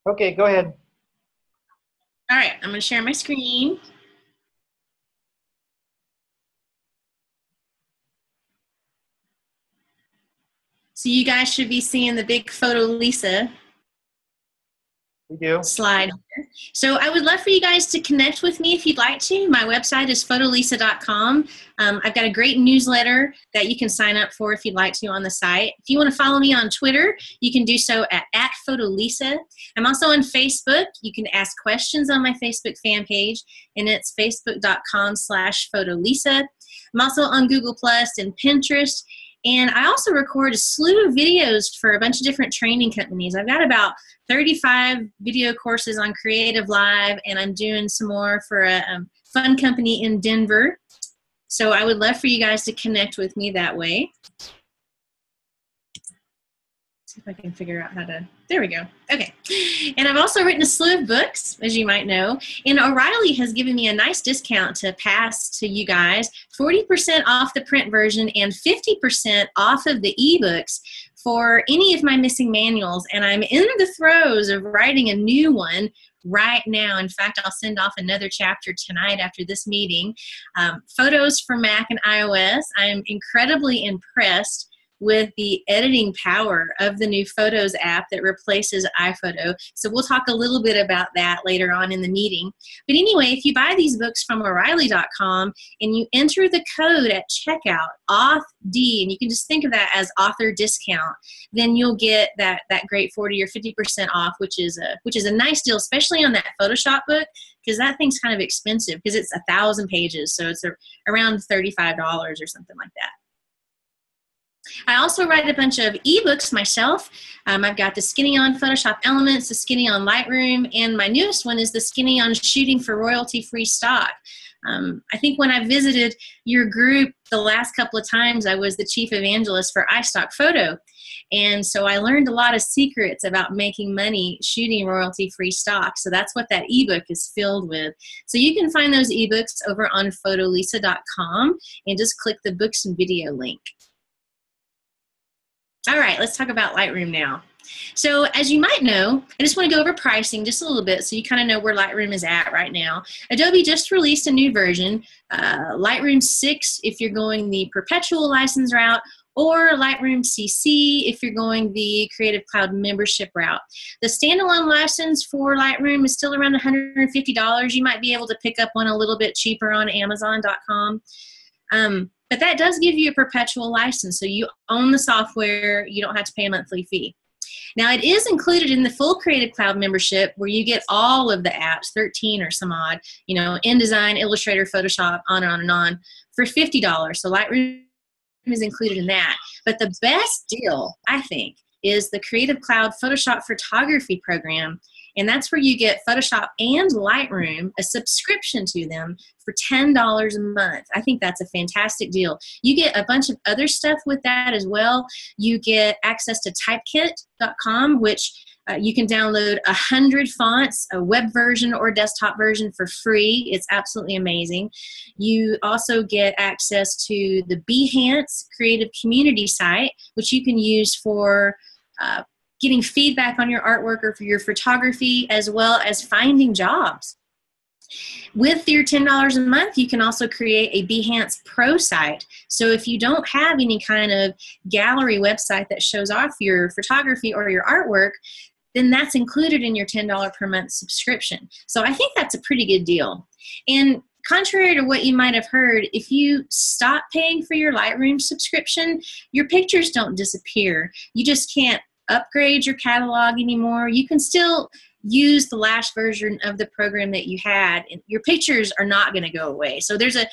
Okay, go ahead. All right, I'm going to share my screen. So you guys should be seeing the big photo Lesa We do. slide here. So I would love for you guys to connect with me if you'd like to. My website is photolesa.com. I've got a great newsletter that you can sign up for if you'd like to on the site. If you want to follow me on Twitter, you can do so at @photolesa. I'm also on Facebook. You can ask questions on my Facebook fan page, and it's facebook.com/photolesa. I'm also on Google Plus and Pinterest. And I also record a slew of videos for a bunch of different training companies. I've got about 35 video courses on Creative Live, and I'm doing some more for a fun company in Denver. So I would love for you guys to connect with me that way. See if I can figure out how to, there we go. Okay. And I've also written a slew of books, as you might know. And O'Reilly has given me a nice discount to pass to you guys, 40% off the print version and 50% off of the ebooks for any of my missing manuals. And I'm in the throes of writing a new one right now. In fact, I'll send off another chapter tonight after this meeting. Photos for Mac and iOS. I'm incredibly impressed with the editing power of the new Photos app that replaces iPhoto. So we'll talk a little bit about that later on in the meeting. But anyway, if you buy these books from O'Reilly.com and you enter the code at checkout, AUTHD, and you can just think of that as author discount, then you'll get that great 40 or 50% off, which is a nice deal, especially on that Photoshop book, because that thing's kind of expensive because it's 1,000 pages, so it's around $35 or something like that. I also write a bunch of ebooks myself. I've got the Skinny on Photoshop Elements, the Skinny on Lightroom, and my newest one is the Skinny on Shooting for Royalty-Free Stock. I think when I visited your group the last couple of times, I was the chief evangelist for iStock Photo. And so I learned a lot of secrets about making money shooting royalty-free stock. So that's what that ebook is filled with. So you can find those ebooks over on photolesa.com and just click the books and video link. All right, let's talk about Lightroom now. So as you might know, I just want to go over pricing just a little bit so you kind of know where Lightroom is at right now. Adobe just released a new version, Lightroom 6 if you're going the perpetual license route, or Lightroom CC if you're going the Creative Cloud membership route. The standalone license for Lightroom is still around $150. You might be able to pick up one a little bit cheaper on Amazon.com. But that does give you a perpetual license, so you own the software, you don't have to pay a monthly fee. Now, it is included in the full Creative Cloud membership where you get all of the apps, 13 or some odd, you know, InDesign, Illustrator, Photoshop, on and on, for $50. So Lightroom is included in that. But the best deal, I think, is the Creative Cloud Photoshop Photography program. And that's where you get Photoshop and Lightroom, a subscription to them for $10 a month. I think that's a fantastic deal. You get a bunch of other stuff with that as well. You get access to typekit.com, which you can download 100 fonts, a web version or desktop version for free. It's absolutely amazing. You also get access to the Behance Creative Community site, which you can use for getting feedback on your artwork or for your photography, as well as finding jobs. With your $10 a month, you can also create a Behance Pro site. So if you don't have any kind of gallery website that shows off your photography or your artwork, then that's included in your $10 per month subscription. So I think that's a pretty good deal. And contrary to what you might have heard, if you stop paying for your Lightroom subscription, your pictures don't disappear. You just can't upgrade your catalog anymore. You can still use the last version of the program that you had, and your pictures are not going to go away. So there's a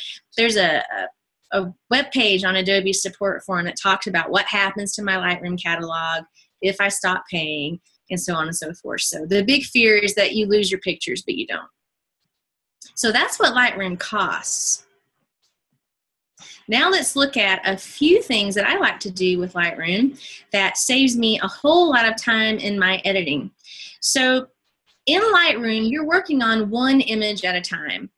web page on Adobe support forum that talks about what happens to my Lightroom catalog if I stop paying, and so on and so forth. So the big fear is that you lose your pictures, but you don't. So that's what Lightroom costs. Now let's look at a few things that I like to do with Lightroom that saves me a whole lot of time in my editing. So in Lightroom, you're working on one image at a time,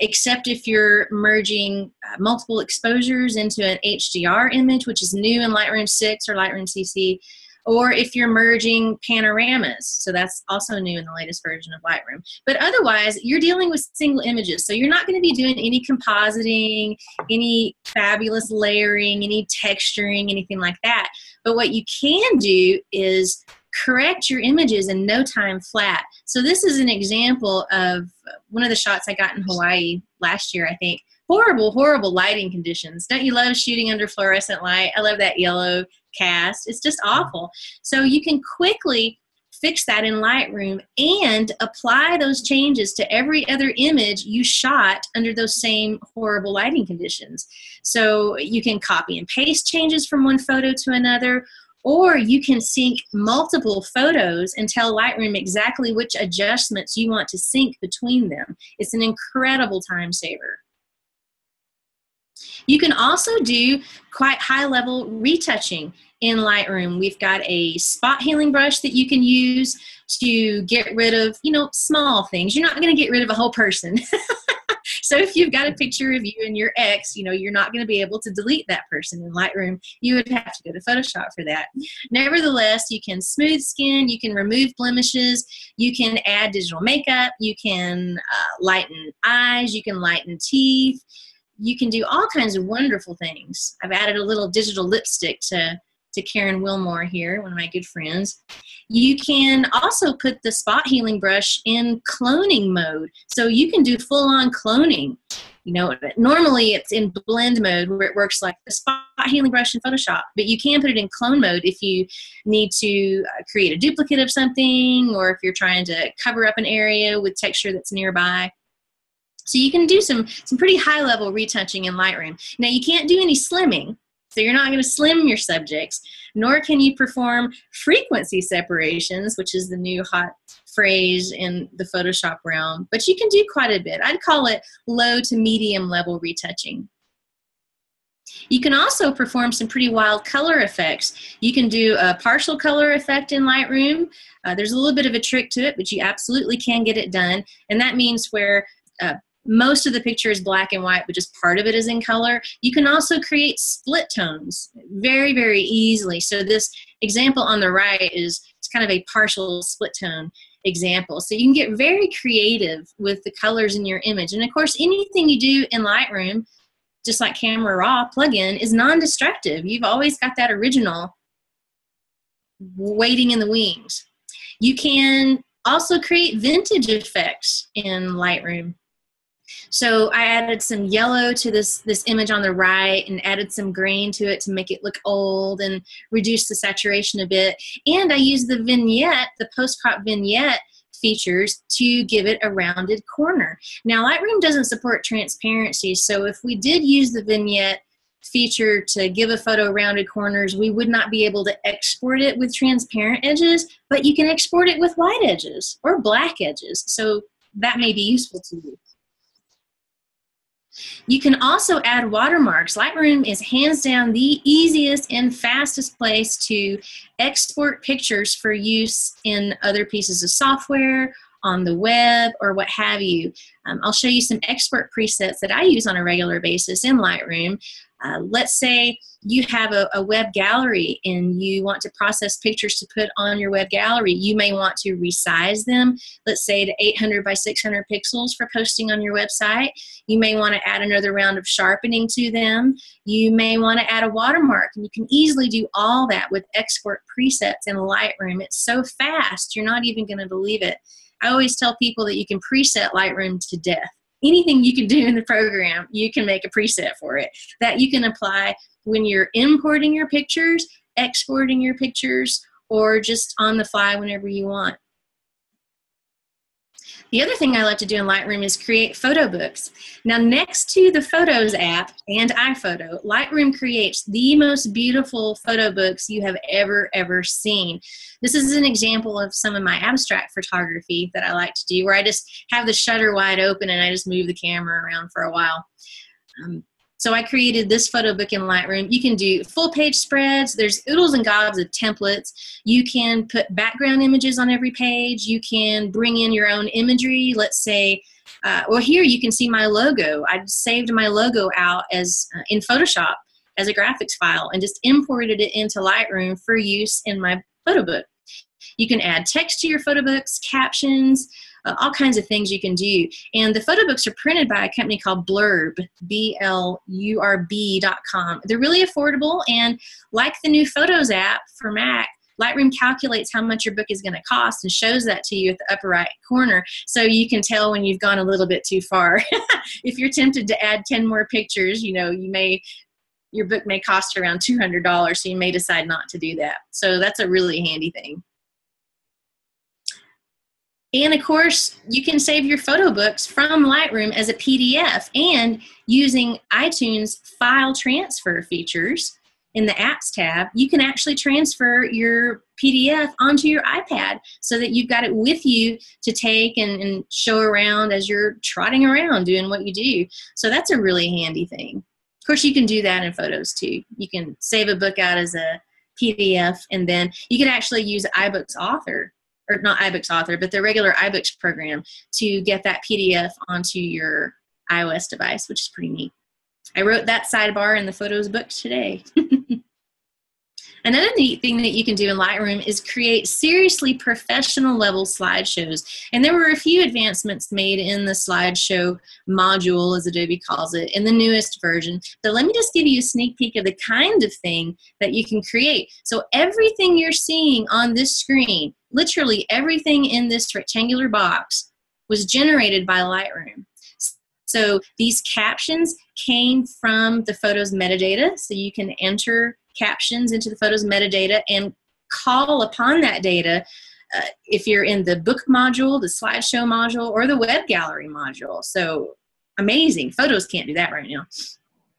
except if you're merging multiple exposures into an HDR image, which is new in Lightroom 6 or Lightroom CC. or if you're merging panoramas. So that's also new in the latest version of Lightroom. But otherwise, you're dealing with single images. So you're not going to be doing any compositing, any fabulous layering, any texturing, anything like that. But what you can do is correct your images in no time flat. So this is an example of one of the shots I got in Hawaii last year, I think. Horrible, horrible lighting conditions. Don't you love shooting under fluorescent light? I love that yellow cast. It's just awful. So you can quickly fix that in Lightroom and apply those changes to every other image you shot under those same horrible lighting conditions. So you can copy and paste changes from one photo to another, or you can sync multiple photos and tell Lightroom exactly which adjustments you want to sync between them. It's an incredible time saver. You can also do quite high-level retouching in Lightroom. We've got a spot healing brush that you can use to get rid of, small things. You're not going to get rid of a whole person. So if you've got a picture of you and your ex, you're not going to be able to delete that person in Lightroom. You would have to go to Photoshop for that. Nevertheless, you can smooth skin, you can remove blemishes, you can add digital makeup, you can lighten eyes, you can lighten teeth. You can do all kinds of wonderful things. I've added a little digital lipstick to Karen Wilmore here, one of my good friends. You can also put the spot healing brush in cloning mode. So you can do full-on cloning. Normally it's in blend mode where it works like the spot healing brush in Photoshop, but you can put it in clone mode if you need to create a duplicate of something, or if you're trying to cover up an area with texture that's nearby. So you can do some pretty high-level retouching in Lightroom. Now, you can't do any slimming, so you're not going to slim your subjects, nor can you perform frequency separations, which is the new hot phrase in the Photoshop realm, but you can do quite a bit. I'd call it low to medium level retouching. You can also perform some pretty wild color effects. You can do a partial color effect in Lightroom. There's a little bit of a trick to it, but you absolutely can get it done, and that means where most of the picture is black and white, but just part of it is in color. You can also create split tones very, very easily. So this example on the right it's kind of a partial split tone example. So you can get very creative with the colors in your image. And of course, anything you do in Lightroom, just like Camera Raw plugin, is non-destructive. You've always got that original waiting in the wings. You can also create vintage effects in Lightroom. So I added some yellow to this image on the right and added some green to it to make it look old and reduce the saturation a bit. And I used the vignette, the post-crop vignette features to give it a rounded corner. Now, Lightroom doesn't support transparency, so if we did use the vignette feature to give a photo rounded corners, we would not be able to export it with transparent edges, but you can export it with white edges or black edges. So that may be useful to you. You can also add watermarks. Lightroom is hands down the easiest and fastest place to export pictures for use in other pieces of software, on the web, or what have you. I'll show you some export presets that I use on a regular basis in Lightroom. Let's say you have a web gallery and you want to process pictures to put on your web gallery. You may want to resize them, let's say to 800 by 600 pixels for posting on your website. You may want to add another round of sharpening to them. You may want to add a watermark, and you can easily do all that with export presets in Lightroom. It's so fast, you're not even going to believe it. I always tell people that you can preset Lightroom to death. Anything you can do in the program, you can make a preset for it that you can apply when you're importing your pictures, exporting your pictures, or just on the fly whenever you want. The other thing I like to do in Lightroom is create photo books. Now, next to the Photos app and iPhoto, Lightroom creates the most beautiful photo books you have ever seen. This is an example of some of my abstract photography that I like to do, where I just have the shutter wide open and I just move the camera around for a while. So I created this photo book in Lightroom. You can do full page spreads. There's oodles and gobs of templates. You can put background images on every page. You can bring in your own imagery. Let's say, well, here you can see my logo. I saved my logo out as in Photoshop as a graphics file and just imported it into Lightroom for use in my photo book. You can add text to your photo books, captions, all kinds of things you can do. And the photo books are printed by a company called Blurb, BLURB.com. They're really affordable, and like the new Photos app for Mac, Lightroom calculates how much your book is going to cost and shows that to you at the upper right corner, so you can tell when you've gone a little bit too far. If you're tempted to add 10 more pictures, your book may cost around $200, so you may decide not to do that. So that's a really handy thing. And of course, you can save your photo books from Lightroom as a PDF, and using iTunes file transfer features in the Apps tab, you can actually transfer your PDF onto your iPad so that you've got it with you to take and show around as you're trotting around doing what you do. So that's a really handy thing. Of course, you can do that in Photos too. You can save a book out as a PDF, and then you can actually use iBooks Author, or not iBooks Author, but the regular iBooks program to get that PDF onto your iOS device, which is pretty neat. I wrote that sidebar in the Photos book today. Another neat thing that you can do in Lightroom is create seriously professional level slideshows. And there were a few advancements made in the slideshow module, as Adobe calls it, in the newest version. But let me just give you a sneak peek of the kind of thing that you can create. So everything you're seeing on this screen, literally everything in this rectangular box, was generated by Lightroom. So these captions came from the Photos metadata, so you can enter captions into the Photos metadata and call upon that data if you're in the book module, the slideshow module, or the web gallery module. So amazing. Photos can't do that right now.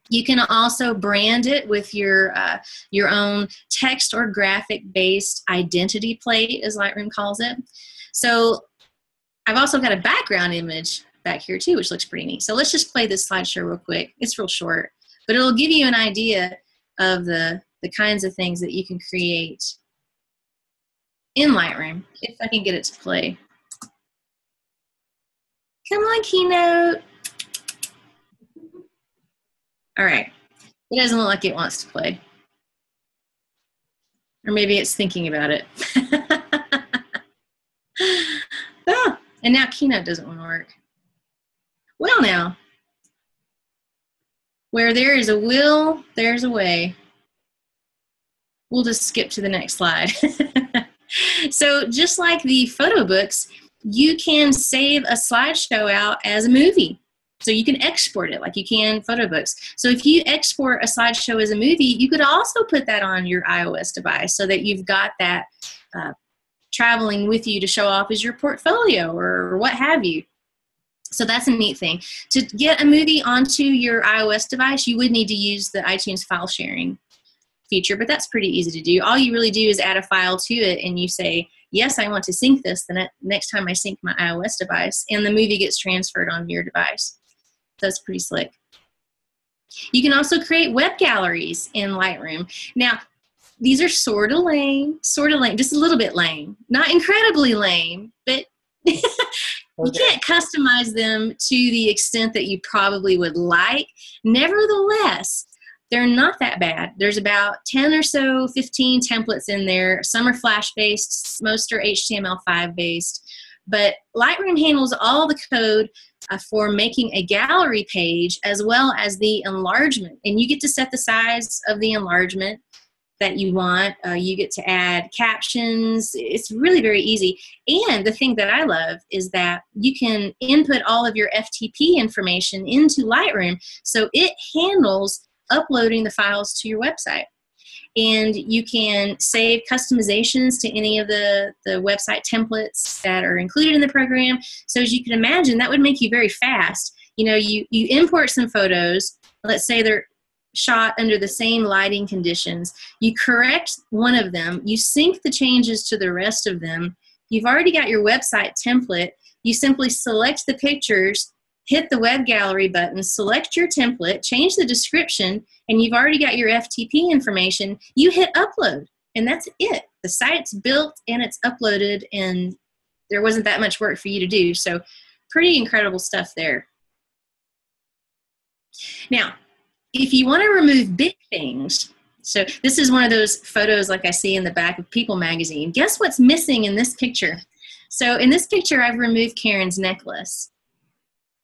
You can also brand it with your own text or graphic-based identity plate, as Lightroom calls it. So I've also got a background image back here too, which looks pretty neat. So let's just play this slideshow real quick. It's real short, but it'll give you an idea of the kinds of things that you can create in Lightroom, if I can get it to play. Come on, Keynote. All right. It doesn't look like it wants to play. Or maybe it's thinking about it. Oh, and now Keynote doesn't want to work. Well, now, where there is a will, there's a way. We'll just skip to the next slide. So just like the photo books, you can save a slideshow out as a movie. So you can export it like you can photo books. So if you export a slideshow as a movie, you could also put that on your iOS device so that you've got that traveling with you to show off as your portfolio or what have you. So that's a neat thing. To get a movie onto your iOS device, you would need to use the iTunes file sharing feature, but that's pretty easy to do. All you really do is add a file to it and you say, yes, I want to sync this the next time I sync my iOS device, and the movie gets transferred on your device. So that's pretty slick. You can also create web galleries in Lightroom. Now, these are sort of lame, just a little bit lame. Not incredibly lame, but you can't customize them to the extent that you probably would like. Nevertheless, they're not that bad. There's about 10 or so, 15 templates in there. Some are Flash-based, most are HTML5-based. But Lightroom handles all the code for making a gallery page as well as the enlargement. And you get to set the size of the enlargement that you want. You get to add captions. It's really very easy. And the thing that I love is that you can input all of your FTP information into Lightroom, so it handles uploading the files to your website. And you can save customizations to any of the website templates that are included in the program. So as you can imagine, that would make you very fast. You know, you import some photos. Let's say they're shot under the same lighting conditions. You correct one of them. You sync the changes to the rest of them. You've already got your website template. You simply select the pictures, hit the web gallery button, select your template, change the description, and you've already got your FTP information. You hit upload, and that's it. The site's built and it's uploaded, and there wasn't that much work for you to do. So pretty incredible stuff there. Now, if you want to remove big things, So this is one of those photos like I see in the back of People magazine. Guess what's missing in this picture? So in this picture, I've removed Karen's necklace.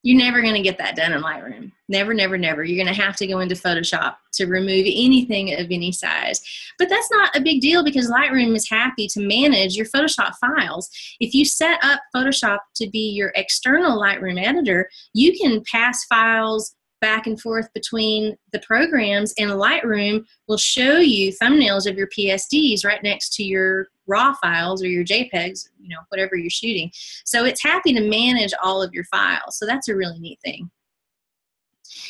You're never going to get that done in Lightroom. Never, never, never. You're going to have to go into Photoshop to remove anything of any size. But that's not a big deal because Lightroom is happy to manage your Photoshop files. If you set up Photoshop to be your external Lightroom editor, you can pass files back and forth between the programs, and Lightroom will show you thumbnails of your PSDs right next to your RAW files or your JPEGs, you know, whatever you're shooting. So it's happy to manage all of your files. So that's a really neat thing.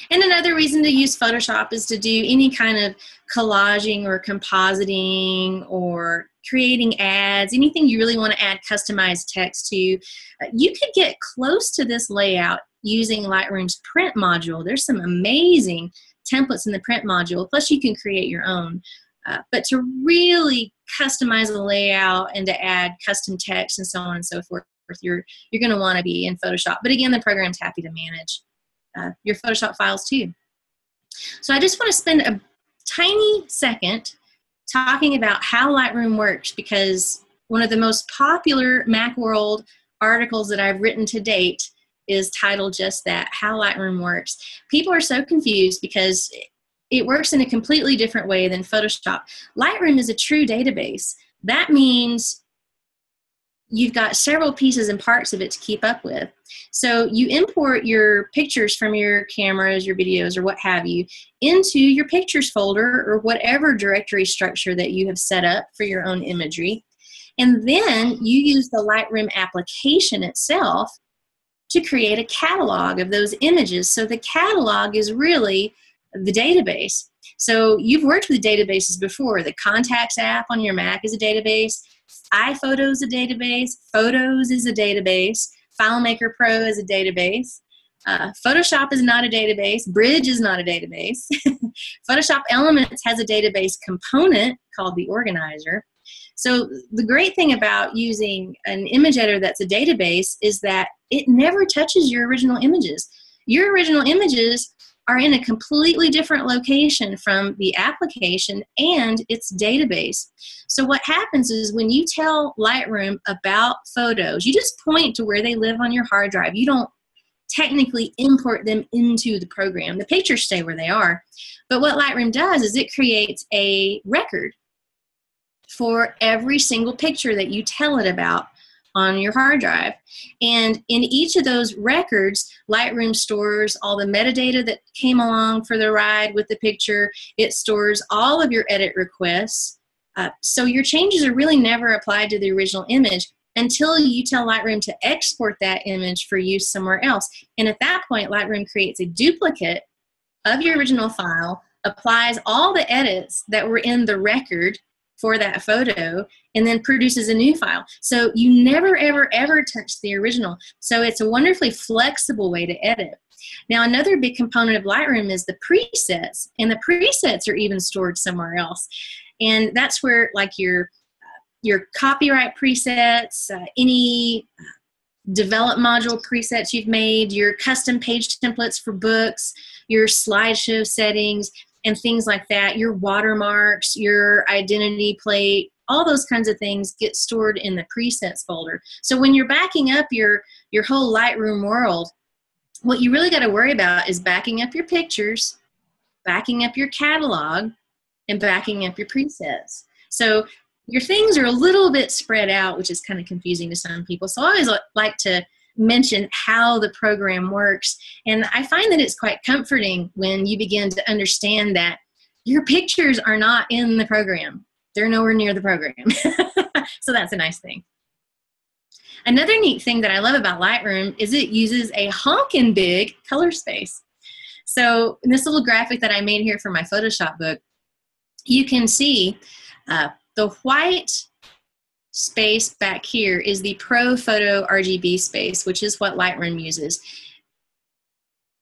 And another reason to use Photoshop is to do any kind of collaging or compositing or creating ads, anything you really want to add customized text to. You could get close to this layout using Lightroom's print module. There's some amazing templates in the print module, plus you can create your own. But to really customize the layout and to add custom text and so on and so forth, you're going to want to be in Photoshop. But again, the program's happy to manage your Photoshop files too. So I just want to spend a tiny second talking about how Lightroom works, because one of the most popular Macworld articles that I've written to date is titled just that, How Lightroom Works. People are so confused because it works in a completely different way than Photoshop. Lightroom is a true database. That means you've got several pieces and parts of it to keep up with. So you import your pictures from your cameras, your videos, or what have you, into your pictures folder or whatever directory structure that you have set up for your own imagery. And then you use the Lightroom application itself to create a catalog of those images. So the catalog is really the database. So you've worked with databases before. The Contacts app on your Mac is a database. iPhoto is a database. Photos is a database. FileMaker Pro is a database. Photoshop is not a database. Bridge is not a database. Photoshop Elements has a database component called the organizer. So the great thing about using an image editor that's a database is that it never touches your original images. Your original images are in a completely different location from the application and its database. So what happens is when you tell Lightroom about photos, you just point to where they live on your hard drive. You don't technically import them into the program. The pictures stay where they are. But what Lightroom does is it creates a record for every single picture that you tell it about on your hard drive. And in each of those records, Lightroom stores all the metadata that came along for the ride with the picture. It stores all of your edit requests. So your changes are really never applied to the original image until you tell Lightroom to export that image for use somewhere else. And at that point, Lightroom creates a duplicate of your original file, applies all the edits that were in the record for that photo, and then produces a new file. So you never, ever, ever touch the original. So it's a wonderfully flexible way to edit. Now, another big component of Lightroom is the presets, and the presets are even stored somewhere else. And that's where, like, your copyright presets, any develop module presets you've made, your custom page templates for books, your slideshow settings, and things like that, your watermarks, your identity plate, all those kinds of things get stored in the presets folder. So when you're backing up your whole Lightroom world, what you really got to worry about is backing up your pictures, backing up your catalog, and backing up your presets. So your things are a little bit spread out, which is kind of confusing to some people. So I always like to mention how the program works. And I find that it's quite comforting when you begin to understand that your pictures are not in the program. They're nowhere near the program. So that's a nice thing. Another neat thing that I love about Lightroom is it uses a honkin' big color space. So in this little graphic that I made here for my Photoshop book, you can see the white space back here is the Pro Photo RGB space, which is what Lightroom uses.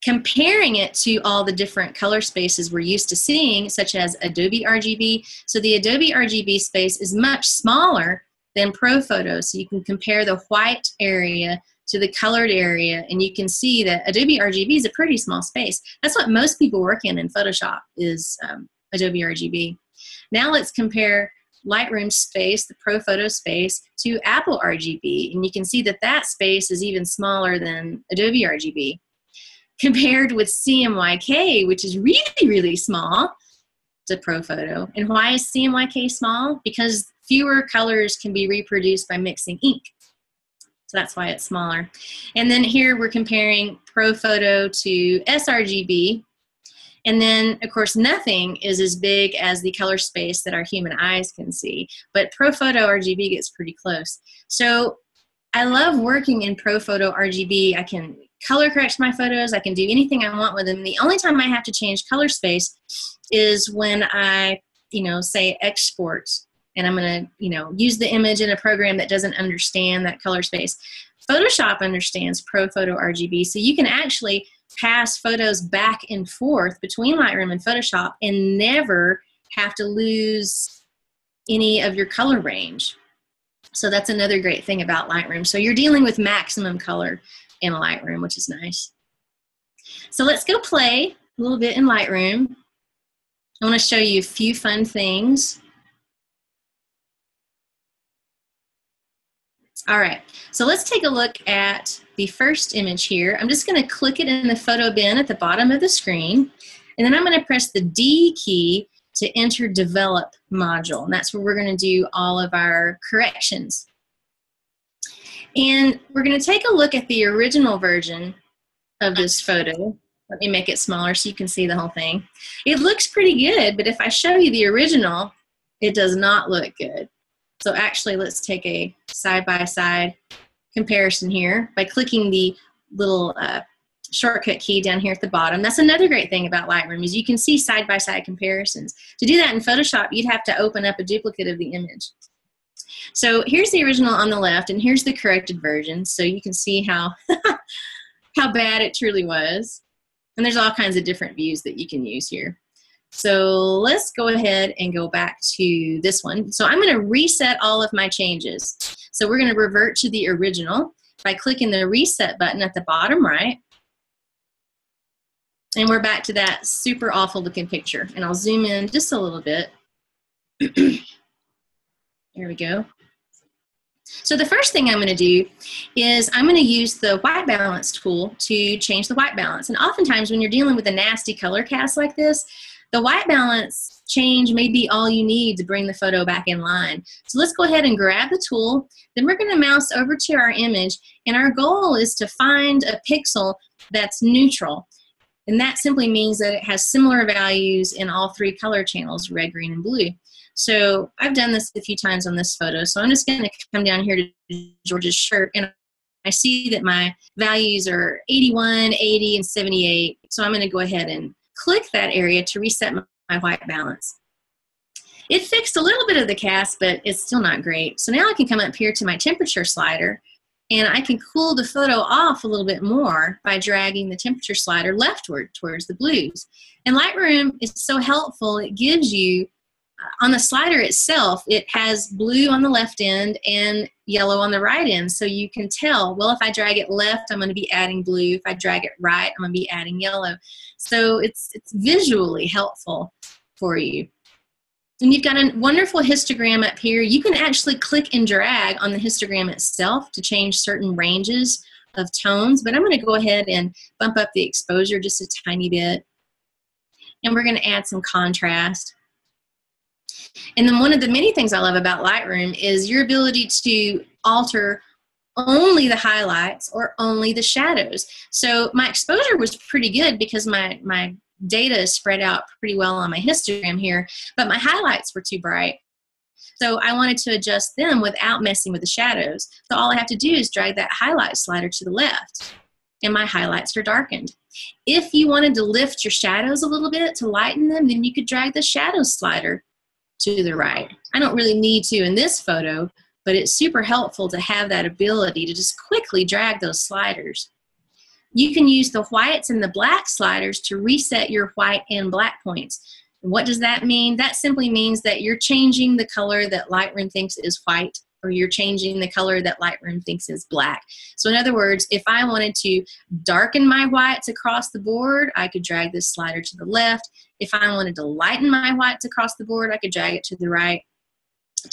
Comparing it to all the different color spaces we're used to seeing, such as Adobe RGB, so the Adobe RGB space is much smaller than Pro Photo, so you can compare the white area to the colored area, and you can see that Adobe RGB is a pretty small space. That's what most people work in Photoshop is Adobe RGB. Now let's compare Lightroom space, the ProPhoto space, to Apple RGB. And you can see that that space is even smaller than Adobe RGB. Compared with CMYK, which is really, really small, to ProPhoto. And why is CMYK small? Because fewer colors can be reproduced by mixing ink. So that's why it's smaller. And then here we're comparing ProPhoto to sRGB. And then, of course, nothing is as big as the color space that our human eyes can see. But ProPhoto RGB gets pretty close. So I love working in ProPhoto RGB. I can color correct my photos. I can do anything I want with them. The only time I have to change color space is when I, say export, and I'm going to, use the image in a program that doesn't understand that color space. Photoshop understands ProPhoto RGB, so you can actually pass photos back and forth between Lightroom and Photoshop and never have to lose any of your color range. So that's another great thing about Lightroom. So you're dealing with maximum color in Lightroom, which is nice. So let's go play a little bit in Lightroom. I want to show you a few fun things. All right, so let's take a look at the first image here. I'm just going to click it in the photo bin at the bottom of the screen, and then I'm going to press the D key to enter Develop module, and that's where we're going to do all of our corrections. And we're going to take a look at the original version of this photo. Let me make it smaller so you can see the whole thing. It looks pretty good, but if I show you the original, it does not look good. So actually, let's take a side-by-side comparison here by clicking the little shortcut key down here at the bottom. That's another great thing about Lightroom is you can see side-by-side comparisons. To do that in Photoshop, you'd have to open up a duplicate of the image. So here's the original on the left, and here's the corrected version. So you can see how, how bad it truly was. And there's all kinds of different views that you can use here. So let's go ahead and go back to this one. So I'm going to reset all of my changes. So we're going to revert to the original by clicking the reset button at the bottom right. And we're back to that super awful looking picture. And I'll zoom in just a little bit. There we go. So the first thing I'm going to do is I'm going to use the white balance tool to change the white balance. And oftentimes when you're dealing with a nasty color cast like this, the white balance change may be all you need to bring the photo back in line. So let's go ahead and grab the tool. Then we're going to mouse over to our image. And our goal is to find a pixel that's neutral. And that simply means that it has similar values in all three color channels, red, green, and blue. So I've done this a few times on this photo. So I'm just going to come down here to George's shirt, and I see that my values are 81, 80, and 78. So I'm going to go ahead and click that area to reset my white balance. It fixed a little bit of the cast, but it's still not great. So now I can come up here to my temperature slider, and I can cool the photo off a little bit more by dragging the temperature slider leftward towards the blues. And Lightroom is so helpful. It gives you on the slider itself, it has blue on the left end and yellow on the right end. So you can tell, well, if I drag it left, I'm going to be adding blue. If I drag it right, I'm going to be adding yellow. So it's visually helpful for you. And you've got a wonderful histogram up here. You can actually click and drag on the histogram itself to change certain ranges of tones. But I'm going to go ahead and bump up the exposure just a tiny bit. And we're going to add some contrast. And then one of the many things I love about Lightroom is your ability to alter only the highlights or only the shadows. So my exposure was pretty good because my data is spread out pretty well on my histogram here, but my highlights were too bright. So I wanted to adjust them without messing with the shadows. So all I have to do is drag that highlight slider to the left, and my highlights are darkened. If you wanted to lift your shadows a little bit to lighten them, then you could drag the shadow slider to the right. I don't really need to in this photo, but it's super helpful to have that ability to just quickly drag those sliders. You can use the whites and the black sliders to reset your white and black points. And what does that mean? That simply means that you're changing the color that Lightroom thinks is white or you're changing the color that Lightroom thinks is black. So in other words, if I wanted to darken my whites across the board, I could drag this slider to the left. If I wanted to lighten my whites across the board, I could drag it to the right.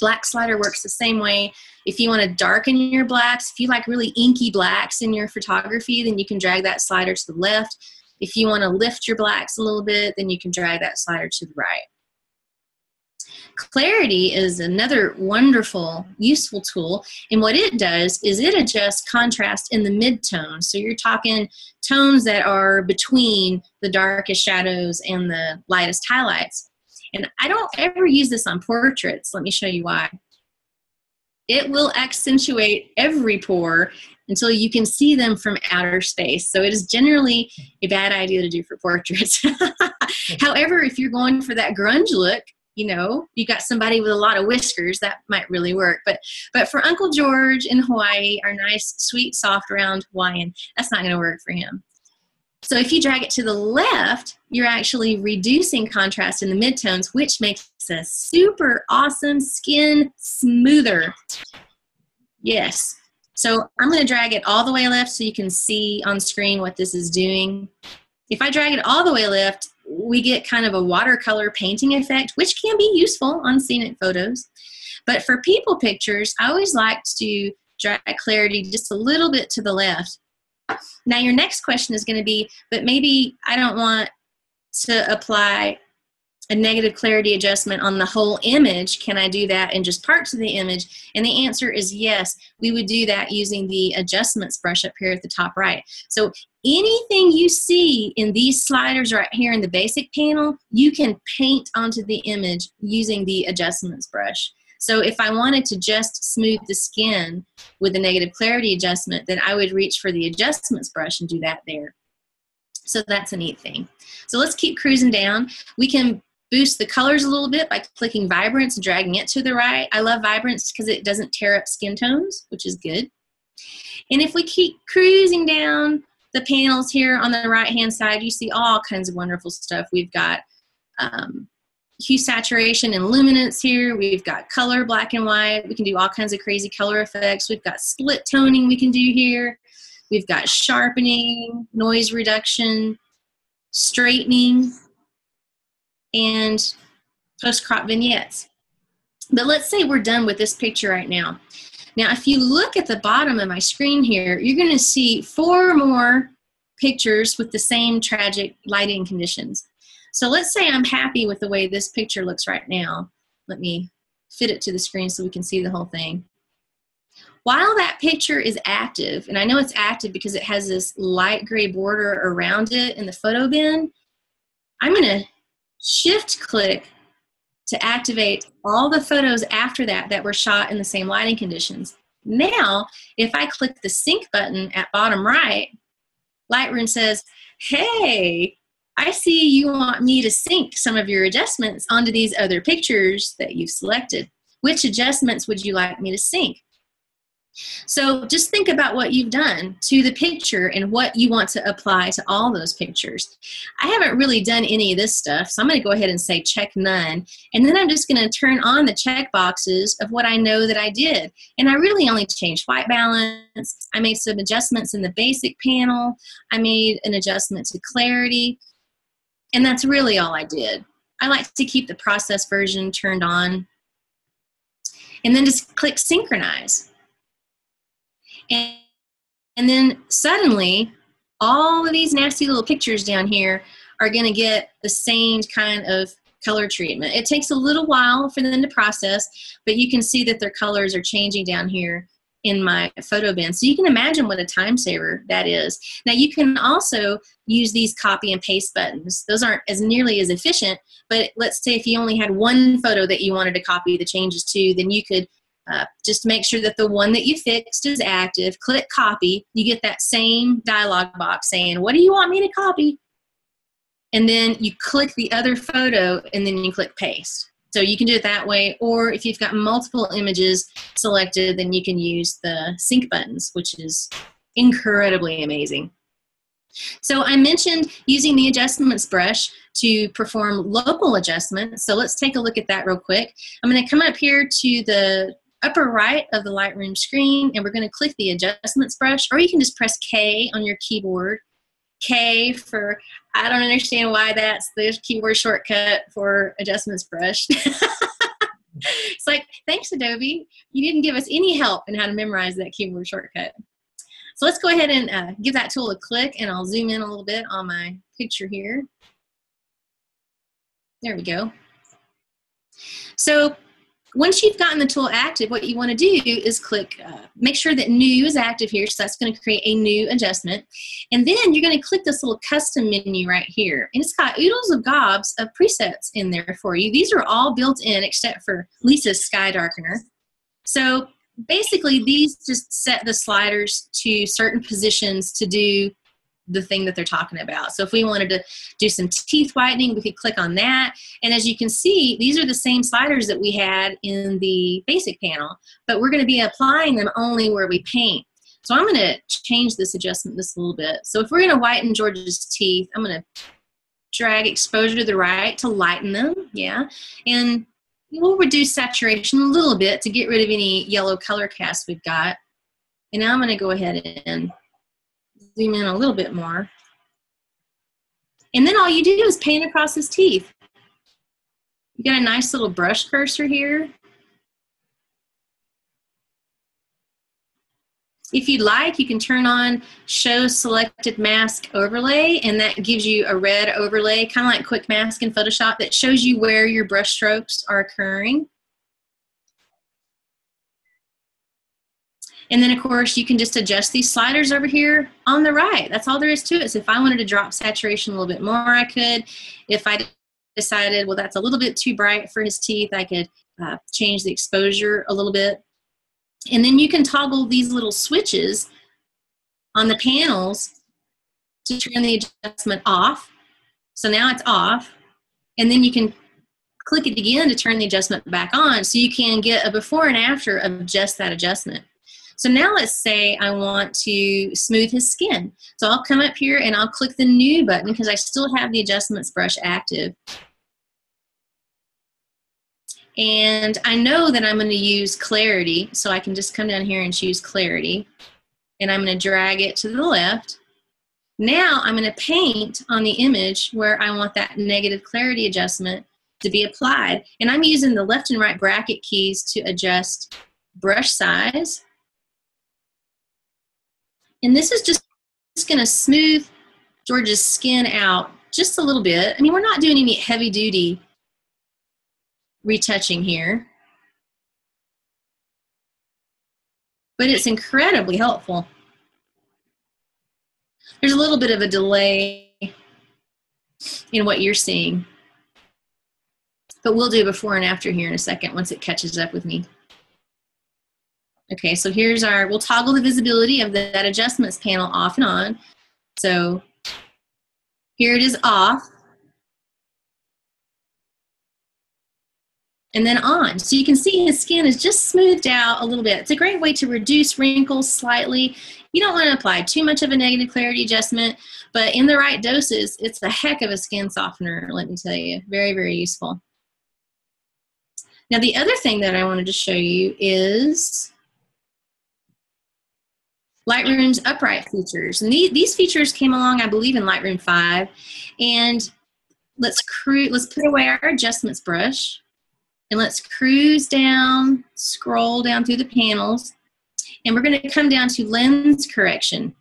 Black slider works the same way. If you want to darken your blacks, if you like really inky blacks in your photography, then you can drag that slider to the left. If you want to lift your blacks a little bit, then you can drag that slider to the right. Clarity is another wonderful, useful tool, and what it does is it adjusts contrast in the midtones. So you're talking tones that are between the darkest shadows and the lightest highlights. And I don't ever use this on portraits. Let me show you why. It will accentuate every pore until you can see them from outer space. So it is generally a bad idea to do for portraits. However, if you're going for that grunge look, you know, you got somebody with a lot of whiskers, that might really work. But for Uncle George in Hawaii, our nice, sweet, soft, round Hawaiian, that's not going to work for him. So if you drag it to the left, you're actually reducing contrast in the midtones, which makes a super awesome skin smoother. Yes. So I'm going to drag it all the way left so you can see on screen what this is doing. If I drag it all the way left, we get kind of a watercolor painting effect, which can be useful on scenic photos. But for people pictures, I always like to drag clarity just a little bit to the left. Now your next question is going to be, but maybe I don't want to apply a negative clarity adjustment on the whole image. Can I do that in just parts of the image? And the answer is yes. We would do that using the adjustments brush up here at the top right. So anything you see in these sliders right here in the basic panel, you can paint onto the image using the adjustments brush. So if I wanted to just smooth the skin with a negative clarity adjustment, then I would reach for the adjustments brush and do that there. So that's a neat thing. So let's keep cruising down. We can boost the colors a little bit by clicking Vibrance and dragging it to the right. I love Vibrance because it doesn't tear up skin tones, which is good. And if we keep cruising down the panels here on the right-hand side, you see all kinds of wonderful stuff. We've got hue, saturation, and luminance here. We've got color, black and white. We can do all kinds of crazy color effects. We've got split toning we can do here. We've got sharpening, noise reduction, straightening, and post-crop vignettes. But let's say we're done with this picture right now. Now, if you look at the bottom of my screen here, you're going to see 4 more pictures with the same tragic lighting conditions. So let's say I'm happy with the way this picture looks right now. Let me fit it to the screen so we can see the whole thing. While that picture is active, and I know it's active because it has this light gray border around it in the photo bin, I'm going to shift click to activate all the photos after that that were shot in the same lighting conditions. Now, if I click the sync button at bottom right, Lightroom says, hey, I see you want me to sync some of your adjustments onto these other pictures that you've selected. Which adjustments would you like me to sync? So just think about what you've done to the picture and what you want to apply to all those pictures. I haven't really done any of this stuff, so I'm going to go ahead and say check none. And then I'm just going to turn on the check boxes of what I know that I did. And I really only changed white balance. I made some adjustments in the basic panel. I made an adjustment to clarity. And that's really all I did. I like to keep the process version turned on. And then just click synchronize. And then suddenly, all of these nasty little pictures down here are going to get the same kind of color treatment. It takes a little while for them to process, but you can see that their colors are changing down here in my photo bin. So you can imagine what a time saver that is. Now you can also use these copy and paste buttons. Those aren't as nearly as efficient, but let's say if you only had one photo that you wanted to copy the changes to, then you could just make sure that the one that you fixed is active, click copy, you get that same dialog box saying, what do you want me to copy? And then you click the other photo and then you click paste. So you can do it that way, or if you've got multiple images selected, then you can use the sync buttons, which is incredibly amazing. So I mentioned using the adjustments brush to perform local adjustments. So let's take a look at that real quick. I'm going to come up here to the upper right of the Lightroom screen, and we're going to click the adjustments brush, or you can just press K on your keyboard. K for, I don't understand why that's the keyboard shortcut for adjustments brush. It's like, thanks, Adobe. You didn't give us any help in how to memorize that keyboard shortcut. So let's go ahead and give that tool a click, and I'll zoom in a little bit on my picture here. There we go. So once you've gotten the tool active, what you want to do is click, make sure that new is active here, so that's going to create a new adjustment. And then you're going to click this little custom menu right here. And it's got oodles of gobs of presets in there for you. These are all built in except for Lesa's Sky Darkener. So basically these just set the sliders to certain positions to do the thing that they're talking about. So if we wanted to do some teeth whitening, we could click on that. And as you can see, these are the same sliders that we had in the basic panel, but we're going to be applying them only where we paint. So I'm going to change this adjustment just a little bit. So if we're going to whiten George's teeth, I'm going to drag exposure to the right to lighten them. Yeah. And we'll reduce saturation a little bit to get rid of any yellow color cast we've got. And now I'm going to go ahead and zoom in a little bit more. And then all you do is paint across his teeth. You got a nice little brush cursor here. If you'd like, you can turn on Show Selected Mask Overlay, and that gives you a red overlay, kind of like Quick Mask in Photoshop, that shows you where your brush strokes are occurring. And then, of course, you can just adjust these sliders over here on the right. That's all there is to it. So if I wanted to drop saturation a little bit more, I could. If I decided, well, that's a little bit too bright for his teeth, I could change the exposure a little bit. And then you can toggle these little switches on the panels to turn the adjustment off. So now it's off. And then you can click it again to turn the adjustment back on, so you can get a before and after of just that adjustment. So now let's say I want to smooth his skin. So I'll come up here and I'll click the new button because I still have the adjustments brush active. And I know that I'm going to use clarity, so I can just come down here and choose clarity. And I'm going to drag it to the left. Now I'm going to paint on the image where I want that negative clarity adjustment to be applied. And I'm using the left and right bracket keys to adjust brush size. And this is just going to smooth George's skin out just a little bit. I mean, we're not doing any heavy duty retouching here, but it's incredibly helpful. There's a little bit of a delay in what you're seeing, but we'll do before and after here in a second once it catches up with me. Okay, so here's our, we'll toggle the visibility of that adjustments panel off and on. So here it is off. And then on. So you can see his skin is just smoothed out a little bit. It's a great way to reduce wrinkles slightly. You don't want to apply too much of a negative clarity adjustment, but in the right doses, it's a heck of a skin softener, let me tell you. Very, very useful. Now the other thing that I wanted to show you is Lightroom's upright features. And these features came along, I believe, in Lightroom 5. And let's put away our adjustments brush. And let's cruise down, scroll down through the panels, and we're going to come down to lens correction.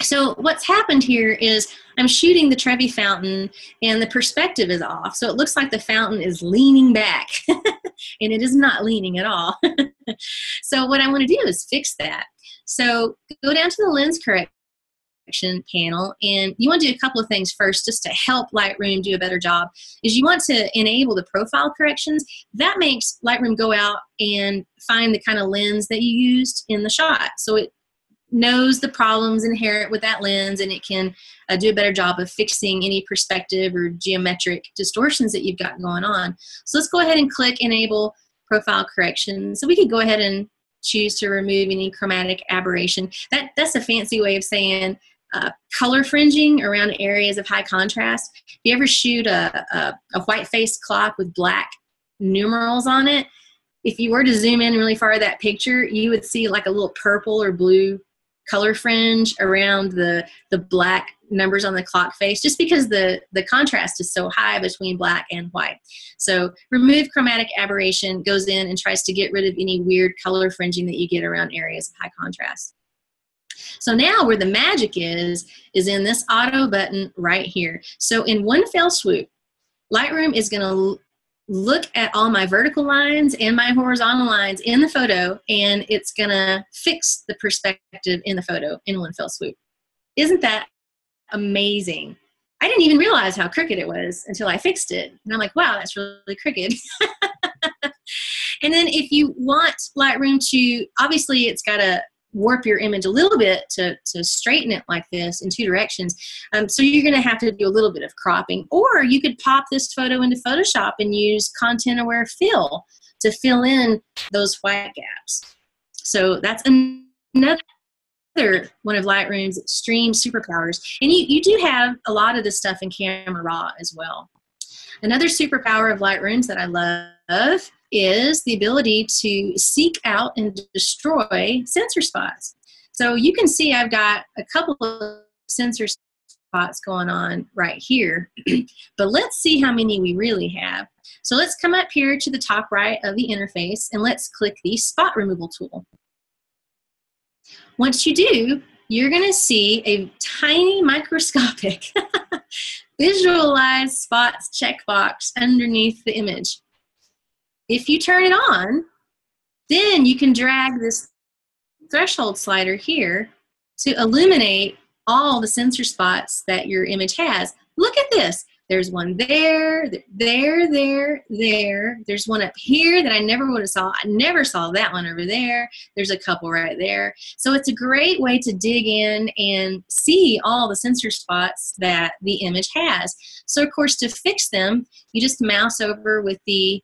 So what's happened here is I'm shooting the Trevi fountain and the perspective is off. So it looks like the fountain is leaning back and it is not leaning at all. So what I want to do is fix that. So go down to the lens correction panel, and you want to do a couple of things first just to help Lightroom do a better job. Is you want to enable the profile corrections. That makes Lightroom go out and find the kind of lens that you used in the shot. So it knows the problems inherent with that lens, and it can do a better job of fixing any perspective or geometric distortions that you've got going on. So let's go ahead and click enable profile correction. So we could go ahead and choose to remove any chromatic aberration. That's a fancy way of saying color fringing around areas of high contrast. If you ever shoot a white-faced clock with black numerals on it, if you were to zoom in really far that picture, you would see like a little purple or blue color fringe around the black numbers on the clock face, just because the contrast is so high between black and white. So remove chromatic aberration goes in and tries to get rid of any weird color fringing that you get around areas of high contrast. So now where the magic is in this auto button right here. So in one fell swoop, Lightroom is going to look at all my vertical lines and my horizontal lines in the photo, and it's going to fix the perspective in the photo in one fell swoop. Isn't that amazing? I didn't even realize how crooked it was until I fixed it. And I'm like, wow, that's really crooked. And then if you want Lightroom to, obviously it's got to warp your image a little bit to straighten it like this in two directions. So you're going to have to do a little bit of cropping, or you could pop this photo into Photoshop and use content aware fill to fill in those white gaps. So that's another one of Lightroom's extreme superpowers. And you do have a lot of this stuff in Camera Raw as well. Another superpower of Lightroom's that I love is the ability to seek out and destroy sensor spots. So you can see I've got a couple of sensor spots going on right here, but let's see how many we really have. So let's come up here to the top right of the interface and let's click the spot removal tool. Once you do, you're going to see a tiny microscopic visualize spots checkbox underneath the image. If you turn it on, then you can drag this threshold slider here to illuminate all the sensor spots that your image has. Look at this. There's one there, there. There's one up here that I never would have saw. I never saw that one over there. There's a couple right there. So it's a great way to dig in and see all the sensor spots that the image has. So of course, to fix them, you just mouse over with the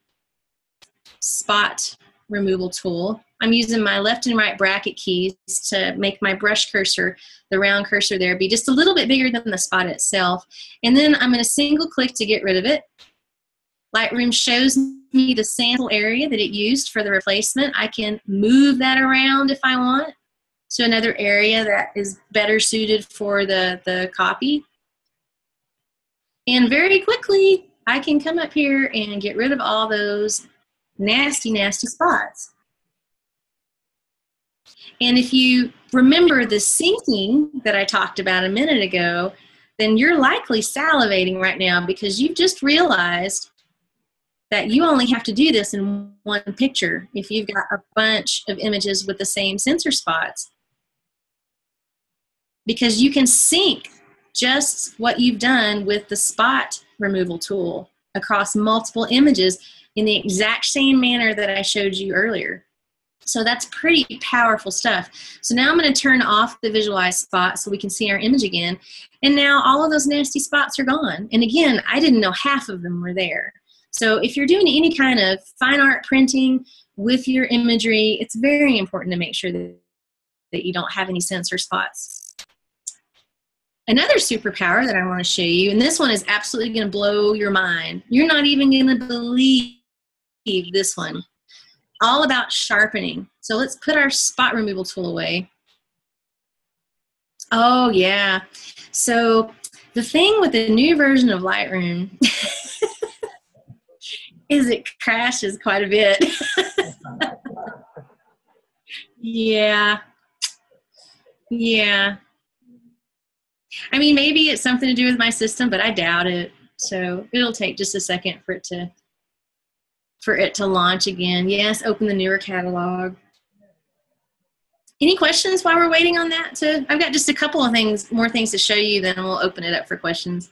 spot removal tool. I'm using my left and right bracket keys to make my brush cursor, the round cursor there, be just a little bit bigger than the spot itself. And then I'm going to single click to get rid of it. Lightroom shows me the sample area that it used for the replacement. I can move that around if I want to another area that is better suited for the copy. And very quickly, I can come up here and get rid of all those nasty, nasty spots. And if you remember the syncing that I talked about a minute ago, then you're likely salivating right now because you've just realized that you only have to do this in one picture if you've got a bunch of images with the same sensor spots. Because you can sync just what you've done with the spot removal tool across multiple images in the exact same manner that I showed you earlier. So that's pretty powerful stuff. So now I'm going to turn off the visualize spot so we can see our image again. And now all of those nasty spots are gone. And again, I didn't know half of them were there. So if you're doing any kind of fine art printing with your imagery, it's very important to make sure that you don't have any sensor spots. Another superpower that I want to show you, and this one is absolutely going to blow your mind. You're not even going to believe this one. All about sharpening. So let's put our spot removal tool away. Oh yeah. So the thing with the new version of Lightroom is it crashes quite a bit. Yeah. Yeah. I mean, maybe it's something to do with my system, but I doubt it. So it'll take just a second for it to launch again. Yes, open the newer catalog. Any questions while we're waiting on that? I've got just a couple of more things to show you, then we'll open it up for questions.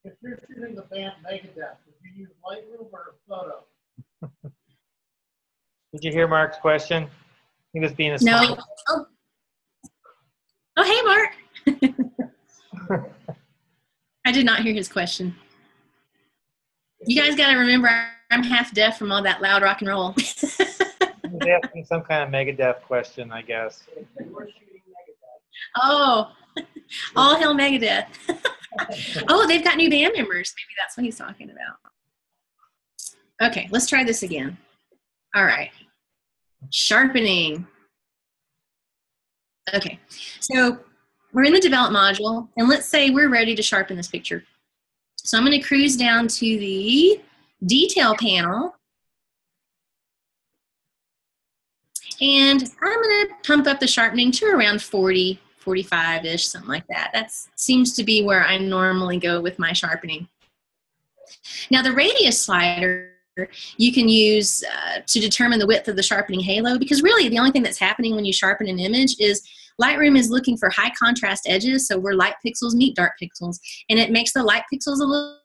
If you're shooting the band Megadeth, would you use Lightroom or photo? Did you hear Mark's question? He was being a No. Oh, hey, Mark. I did not hear his question. You guys got to remember, I'm half deaf from all that loud rock and roll. He's asking some kind of Megadeth question, I guess. Oh, all hail Megadeth. Oh, they've got new band members. Maybe that's what he's talking about. Okay, let's try this again. All right. Sharpening. Okay, so we're in the develop module, and let's say we're ready to sharpen this picture. So I'm going to cruise down to the detail panel, and I'm going to pump up the sharpening to around 40, 45-ish, something like that. That seems to be where I normally go with my sharpening. Now the radius slider you can use to determine the width of the sharpening halo, because really the only thing that's happening when you sharpen an image is Lightroom is looking for high contrast edges, so where light pixels meet dark pixels, and it makes the light pixels a little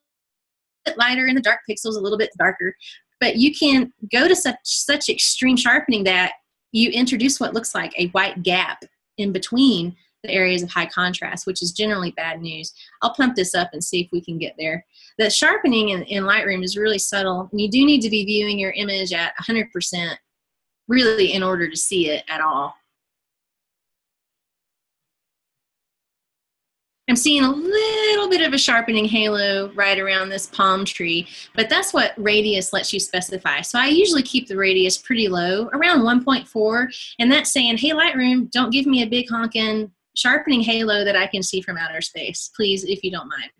bit lighter and the dark pixels a little bit darker. But you can go to such extreme sharpening that you introduce what looks like a white gap in between the areas of high contrast, which is generally bad news. I'll pump this up and see if we can get there. The sharpening in Lightroom is really subtle, and you do need to be viewing your image at 100% really in order to see it at all. I'm seeing a little bit of a sharpening halo right around this palm tree, but that's what radius lets you specify. So I usually keep the radius pretty low, around 1.4, and that's saying, hey Lightroom, don't give me a big honking sharpening halo that I can see from outer space, please, if you don't mind.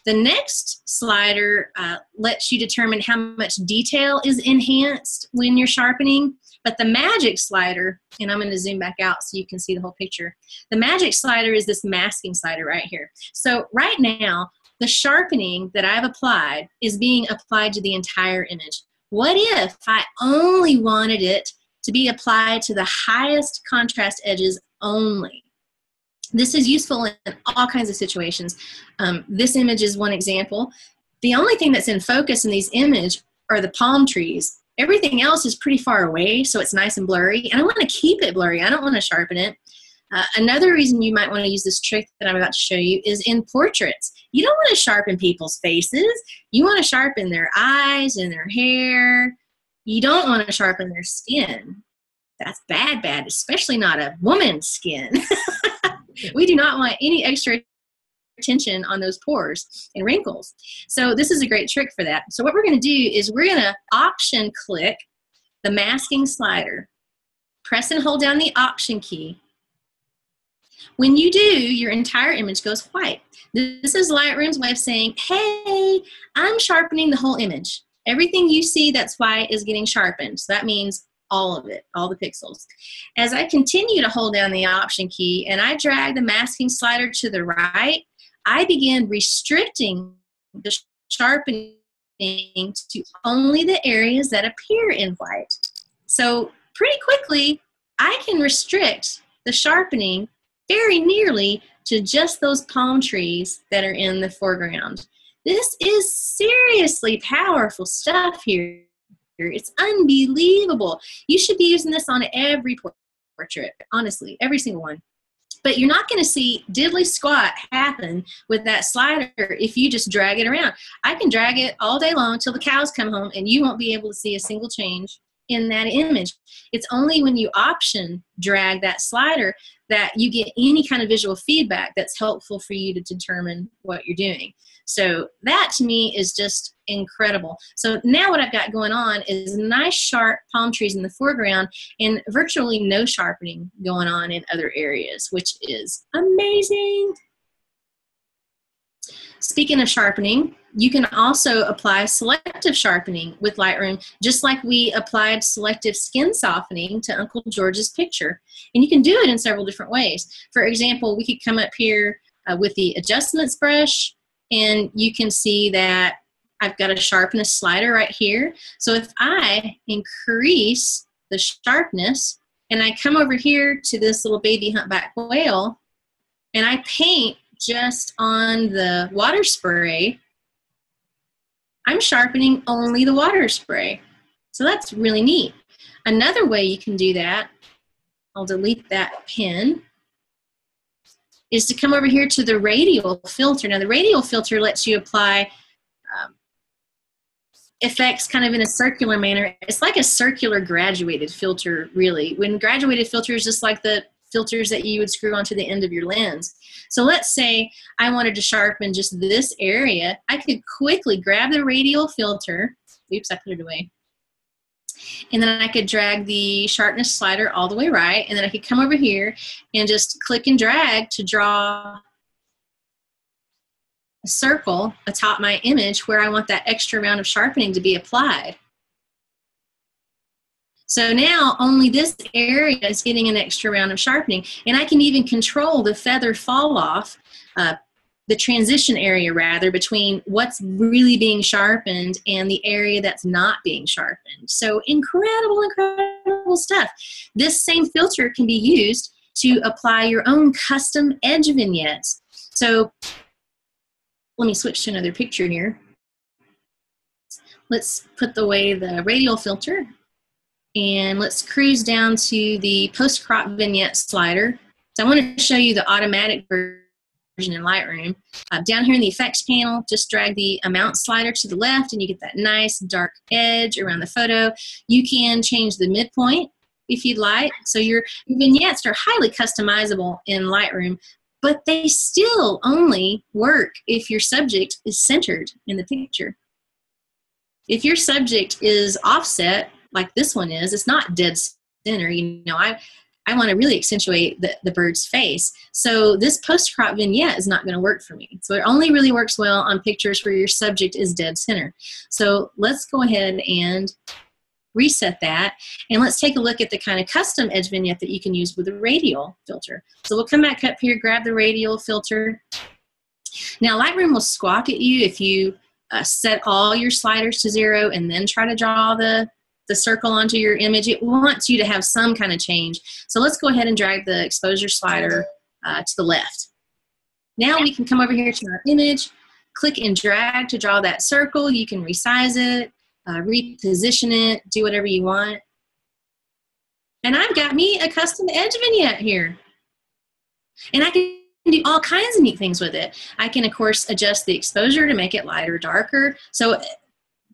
The next slider lets you determine how much detail is enhanced when you're sharpening, but the magic slider, and I'm going to zoom back out so you can see the whole picture. The magic slider is this masking slider right here. So right now, the sharpening that I've applied is being applied to the entire image. What if I only wanted it to be applied to the highest contrast edges only? This is useful in all kinds of situations. This image is one example. The only thing that's in focus in these images are the palm trees. Everything else is pretty far away, so it's nice and blurry. And I want to keep it blurry. I don't want to sharpen it. Another reason you might want to use this trick that I'm about to show you is in portraits. You don't want to sharpen people's faces. You want to sharpen their eyes and their hair. You don't want to sharpen their skin. That's bad, especially not a woman's skin. We do not want any extra attention on those pores and wrinkles. So this is a great trick for that. So what we're going to do is we're going to option click the masking slider. Press and hold down the option key. When you do, your entire image goes white. This is Lightroom's way of saying, hey, I'm sharpening the whole image. Everything you see that's white is getting sharpened. So that means all of it, all the pixels. As I continue to hold down the option key and I drag the masking slider to the right, I begin restricting the sharpening to only the areas that appear in white. So pretty quickly, I can restrict the sharpening very nearly to just those palm trees that are in the foreground. This is seriously powerful stuff here. It's unbelievable. You should be using this on every portrait, honestly, every single one. But you're not going to see diddly squat happen with that slider if you just drag it around. I can drag it all day long till the cows come home and you won't be able to see a single change in that image. It's only when you option drag that slider that you get any kind of visual feedback that's helpful for you to determine what you're doing. So that to me is just incredible. So now what I've got going on is nice sharp palm trees in the foreground and virtually no sharpening going on in other areas, which is amazing. Speaking of sharpening, you can also apply selective sharpening with Lightroom, just like we applied selective skin softening to Uncle George's picture. And you can do it in several different ways. For example, we could come up here with the adjustments brush, and you can see that I've got a sharpness slider right here. So if I increase the sharpness and I come over here to this little baby humpback whale and I paint just on the water spray, I'm sharpening only the water spray. So that's really neat. Another way you can do that, I'll delete that pen, is to come over here to the radial filter. Now the radial filter lets you apply effects kind of in a circular manner. It's like a circular graduated filter, really. When graduated filter is just like the filters that you would screw onto the end of your lens. So let's say I wanted to sharpen just this area. I could quickly grab the radial filter. Oops, I put it away. And then I could drag the sharpness slider all the way right, and then I could come over here and just click and drag to draw a circle atop my image where I want that extra amount of sharpening to be applied. So now only this area is getting an extra round of sharpening, and I can even control the feather fall off, the transition area rather, between what's really being sharpened and the area that's not being sharpened. So incredible, incredible stuff. This same filter can be used to apply your own custom edge vignettes. So let me switch to another picture here. Let's put away the radial filter. And let's cruise down to the post-crop vignette slider. So I want to show you the automatic version in Lightroom. Down here in the effects panel, just drag the amount slider to the left and you get that nice dark edge around the photo. You can change the midpoint if you'd like. So your vignettes are highly customizable in Lightroom, but they still only work if your subject is centered in the picture. If your subject is offset, like this one is, it's not dead center. You know, I want to really accentuate the bird's face. So this post-crop vignette is not going to work for me. So it only really works well on pictures where your subject is dead center. So let's go ahead and reset that. And let's take a look at the kind of custom edge vignette that you can use with a radial filter. So we'll come back up here, grab the radial filter. Now Lightroom will squawk at you if you set all your sliders to 0 and then try to draw the circle onto your image. It wants you to have some kind of change. So let's go ahead and drag the exposure slider to the left. Now we can come over here to our image, click and drag to draw that circle. You can resize it, reposition it, do whatever you want. And I've got me a custom edge vignette here. And I can do all kinds of neat things with it. I can, of course, adjust the exposure to make it lighter or darker. So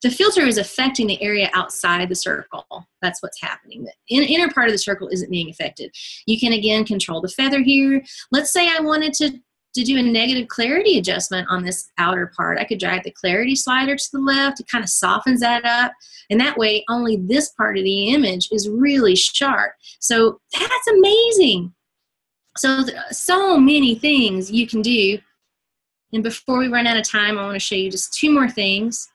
the filter is affecting the area outside the circle. That's what's happening. The inner part of the circle isn't being affected. You can, again, control the feather here. Let's say I wanted to do a negative clarity adjustment on this outer part. I could drag the clarity slider to the left. It kind of softens that up. And that way, only this part of the image is really sharp. So that's amazing. So many things you can do. And before we run out of time, I want to show you just 2 more things.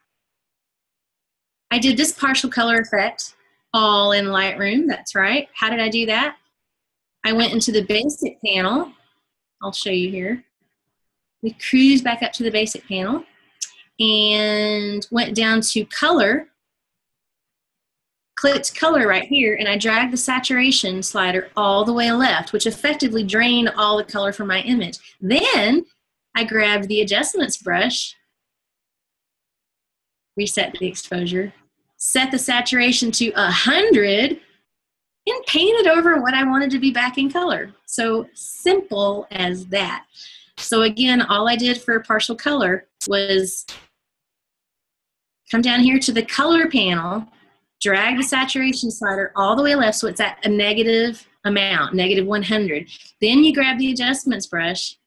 I did this partial color effect all in Lightroom. That's right. How did I do that? I went into the basic panel. I'll show you here. We cruised back up to the basic panel and went down to color. Clicked color right here, and I dragged the saturation slider all the way left, which effectively drained all the color from my image. Then I grabbed the adjustments brush, reset the exposure, set the saturation to 100, and painted over what I wanted to be back in color. So simple as that. So again, all I did for partial color was come down here to the color panel, drag the saturation slider all the way left so it's at a negative amount, negative 100. Then you grab the adjustments brush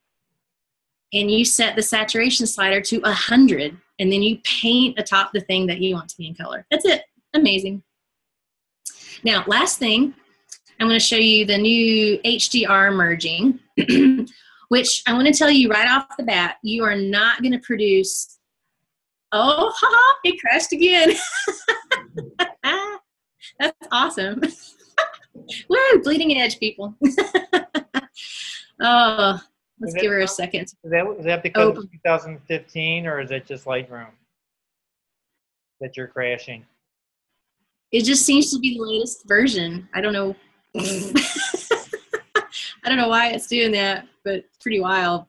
and you set the saturation slider to 100, and then you paint atop the thing that you want to be in color. That's it. Amazing. Now, last thing, I'm going to show you the new HDR merging, which I want to tell you right off the bat, you are not going to produce, oh, haha, it crashed again. That's awesome. Woo, bleeding edge, people. Oh, let's give her a second. Is that because of 2015, or is it just Lightroom that you're crashing? It just seems to be the latest version. I don't know. I don't know why it's doing that, but it's pretty wild.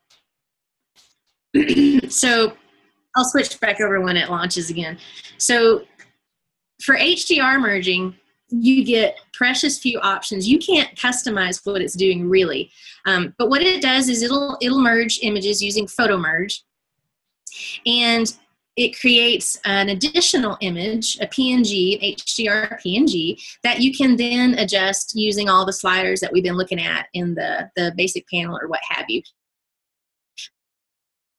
So I'll switch back over when it launches again. So for HDR merging, you get precious few options. You can't customize what it's doing really. But what it does is it'll merge images using photo merge. And it creates an additional image, a PNG, an HDR PNG, that you can then adjust using all the sliders that we've been looking at in the basic panel or what have you.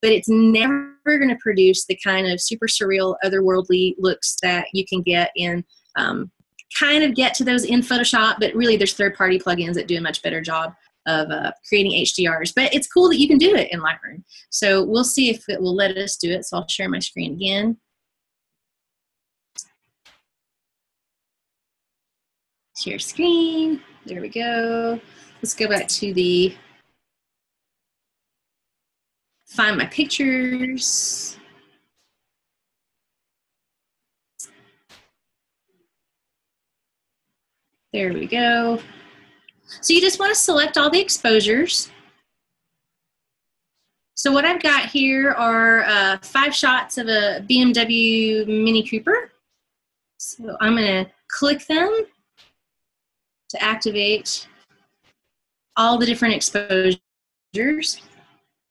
But it's never going to produce the kind of super surreal, otherworldly looks that you can get in, kind of get to those in Photoshop, but really there's third-party plugins that do a much better job of creating HDRs. But it's cool that you can do it in Lightroom. So we'll see if it will let us do it. So I'll share my screen again. Share screen. There we go. Let's go back to the find my pictures. There we go. So you just want to select all the exposures. So what I've got here are 5 shots of a BMW Mini Cooper. So I'm going to click them to activate all the different exposures.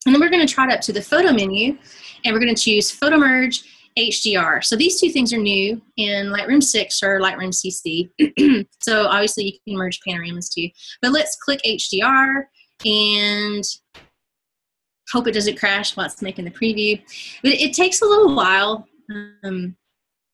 And then we're going to trot up to the photo menu, and we're going to choose Photo Merge HDR. So these two things are new in Lightroom 6 or Lightroom CC. So obviously you can merge panoramas too. But let's click HDR and hope it doesn't crash while it's making the preview. But it takes a little while.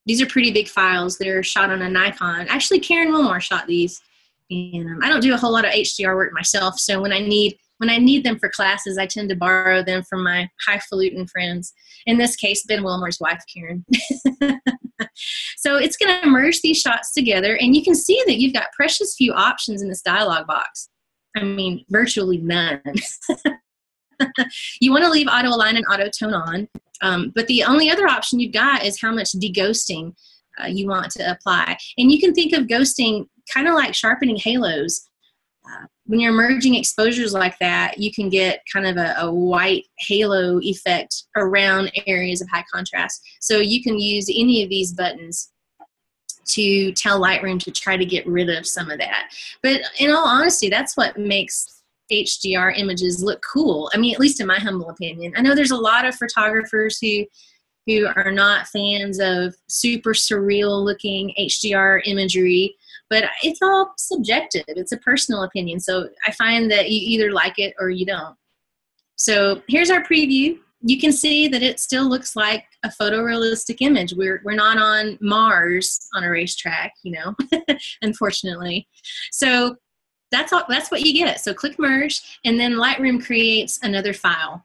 These are pretty big files. They're shot on a Nikon. Actually, Karen Wilmore shot these. And I don't do a whole lot of HDR work myself, so when I need them for classes, I tend to borrow them from my highfalutin friends. In this case, Ben Wilmore's wife, Karen. So it's going to merge these shots together, and you can see that you've got precious few options in this dialog box. I mean, virtually none. You want to leave auto align and auto tone on, but the only other option you've got is how much deghosting you want to apply. And you can think of ghosting kind of like sharpening halos. When you're merging exposures like that, you can get kind of a white halo effect around areas of high contrast. So you can use any of these buttons to tell Lightroom to try to get rid of some of that. But in all honesty, that's what makes HDR images look cool. I mean, at least in my humble opinion. I know there's a lot of photographers who are not fans of super surreal looking HDR imagery, but it's all subjective. It's a personal opinion. So I find that you either like it or you don't. So here's our preview. You can see that it still looks like a photorealistic image. We're not on Mars on a racetrack, you know, unfortunately. So that's what you get. So click merge, and then Lightroom creates another file.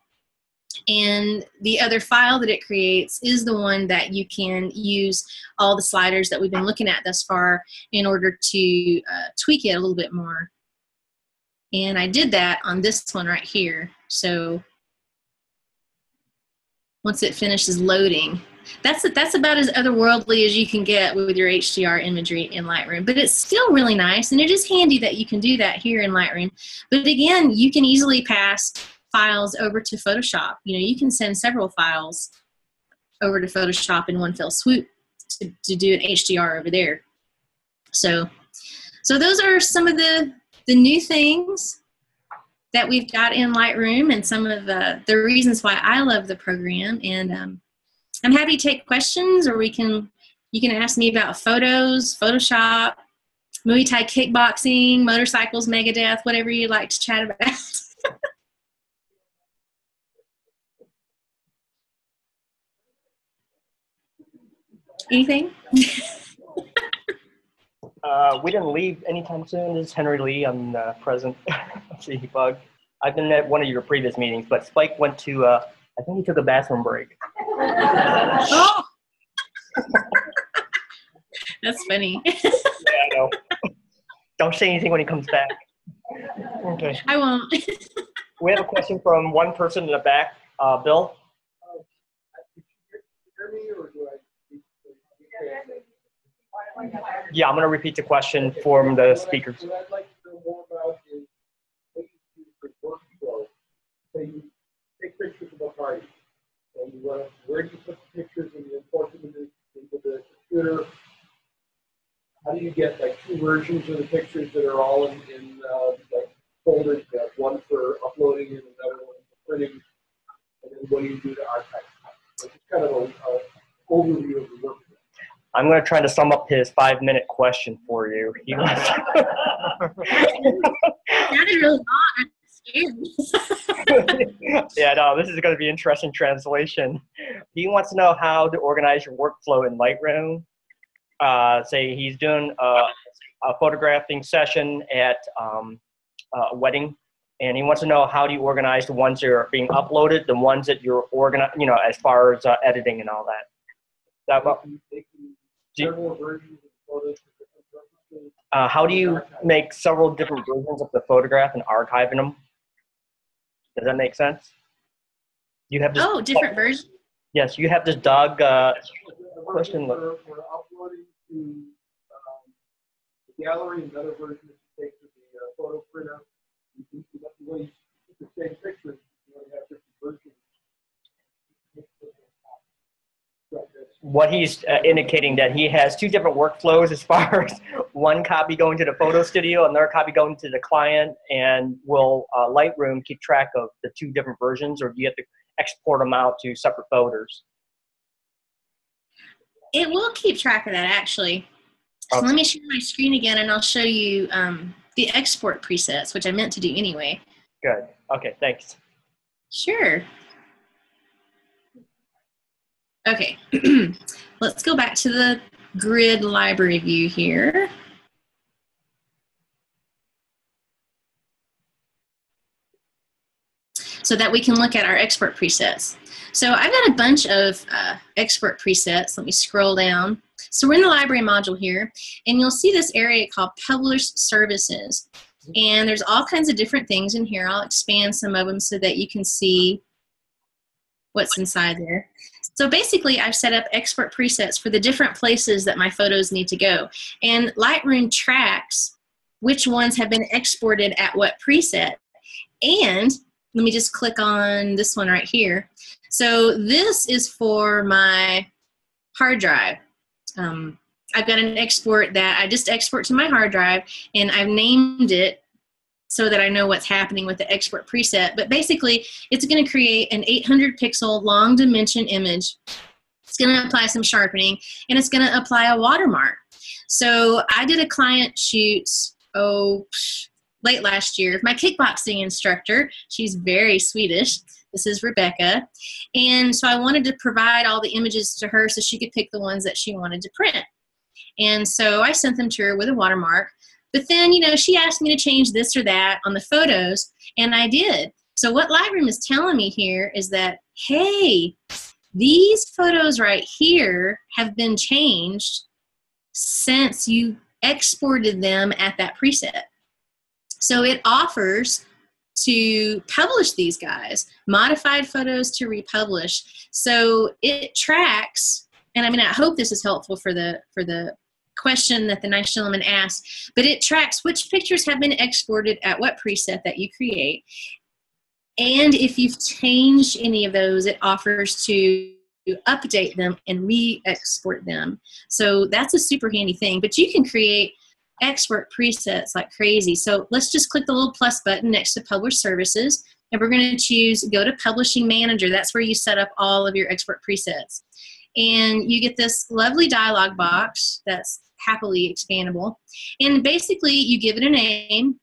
And the other file that it creates is the one that you can use all the sliders that we've been looking at thus far in order to tweak it a little bit more. And I did that on this one right here. So once it finishes loading, that's about as otherworldly as you can get with your HDR imagery in Lightroom. But it's still really nice, and it is handy that you can do that here in Lightroom. But again, you can easily pass files over to Photoshop. You know, you can send several files over to Photoshop in one fell swoop to do an HDR over there. So those are some of the new things that we've got in Lightroom, and some of the reasons why I love the program. And I'm happy to take questions, or you can ask me about photos, Photoshop, Muay Thai kickboxing, motorcycles, Megadeth, whatever you'd like to chat about. Anything? We didn't leave anytime soon. This is Henry Lee. I'm president of CDPUG. I've been at one of your previous meetings, but Spike went to, I think he took a bathroom break. Oh! That's funny. Yeah, I know. Don't say anything when he comes back. Okay. I won't. We have a question from one person in the back. Bill? Yeah, I'm going to repeat the question from the speakers. What I'd like to know more about is what you do for workflow. So you take pictures of a party, and where do you put the pictures, and you import them into the computer? How do you get like 2 versions of the pictures that are all in like folders? You have one for uploading and another one for printing, and then what do you do to archive? So it's kind of a overview of the work. I'm going to try to sum up his 5-minute question for you. He wants Sounded really long. I'm scared. Yeah, no, this is going to be interesting translation. He wants to know how to organize your workflow in Lightroom. Say he's doing a photographing session at a wedding, and he wants to know how do you organize the ones that are being uploaded, the ones that you're as far as editing and all that. Several versions of photos for different purposes. How do you make several different versions of the photograph and archiving them? Does that make sense? You have this. Oh, different versions. Yes, you have this dog question. We're uploading to the gallery, another version that you take to the photo printer. You can see the way you keep the same pictures. You only have different versions. What he's indicating that he has 2 different workflows as far as one copy going to the photo studio, another copy going to the client, and will Lightroom keep track of the 2 different versions, or do you have to export them out to separate folders? It will keep track of that, actually. So let me share my screen again, and I'll show you the export presets, which I meant to do anyway. Good. Okay, thanks. Sure. Okay, let's go back to the grid library view here. So that we can look at our export presets. So I've got a bunch of export presets. Let me scroll down. So we're in the library module here, and you'll see this area called Published Services. And there's all kinds of different things in here. I'll expand some of them so that you can see what's inside there. So basically, I've set up export presets for the different places that my photos need to go. And Lightroom tracks which ones have been exported at what preset. And let me just click on this one right here. So this is for my hard drive. I've got an export that I just export to my hard drive, and I've named it so that I know what's happening with the export preset. But basically, it's going to create an 800 pixel long dimension image. It's going to apply some sharpening, and it's going to apply a watermark. So I did a client shoot, late last year. My kickboxing instructor, she's very Swedish. This is Rebecca. And so I wanted to provide all the images to her so she could pick the ones that she wanted to print. And so I sent them to her with a watermark. But then, she asked me to change this or that on the photos, and I did. So what Lightroom is telling me here is that, hey, these photos right here have been changed since you exported them at that preset. So it offers to publish these guys, modified photos to republish. So it tracks, and I hope this is helpful for the question that the nice gentleman asked, but it tracks which pictures have been exported at what preset that you create. And if you've changed any of those, it offers to update them and re-export them. So that's a super handy thing, but you can create export presets like crazy. So let's just click the little plus button next to Publish Services, and we're going to choose Go to Publishing Manager. That's where you set up all of your export presets. And you get this lovely dialog box that's happily expandable. And basically, you give it a name,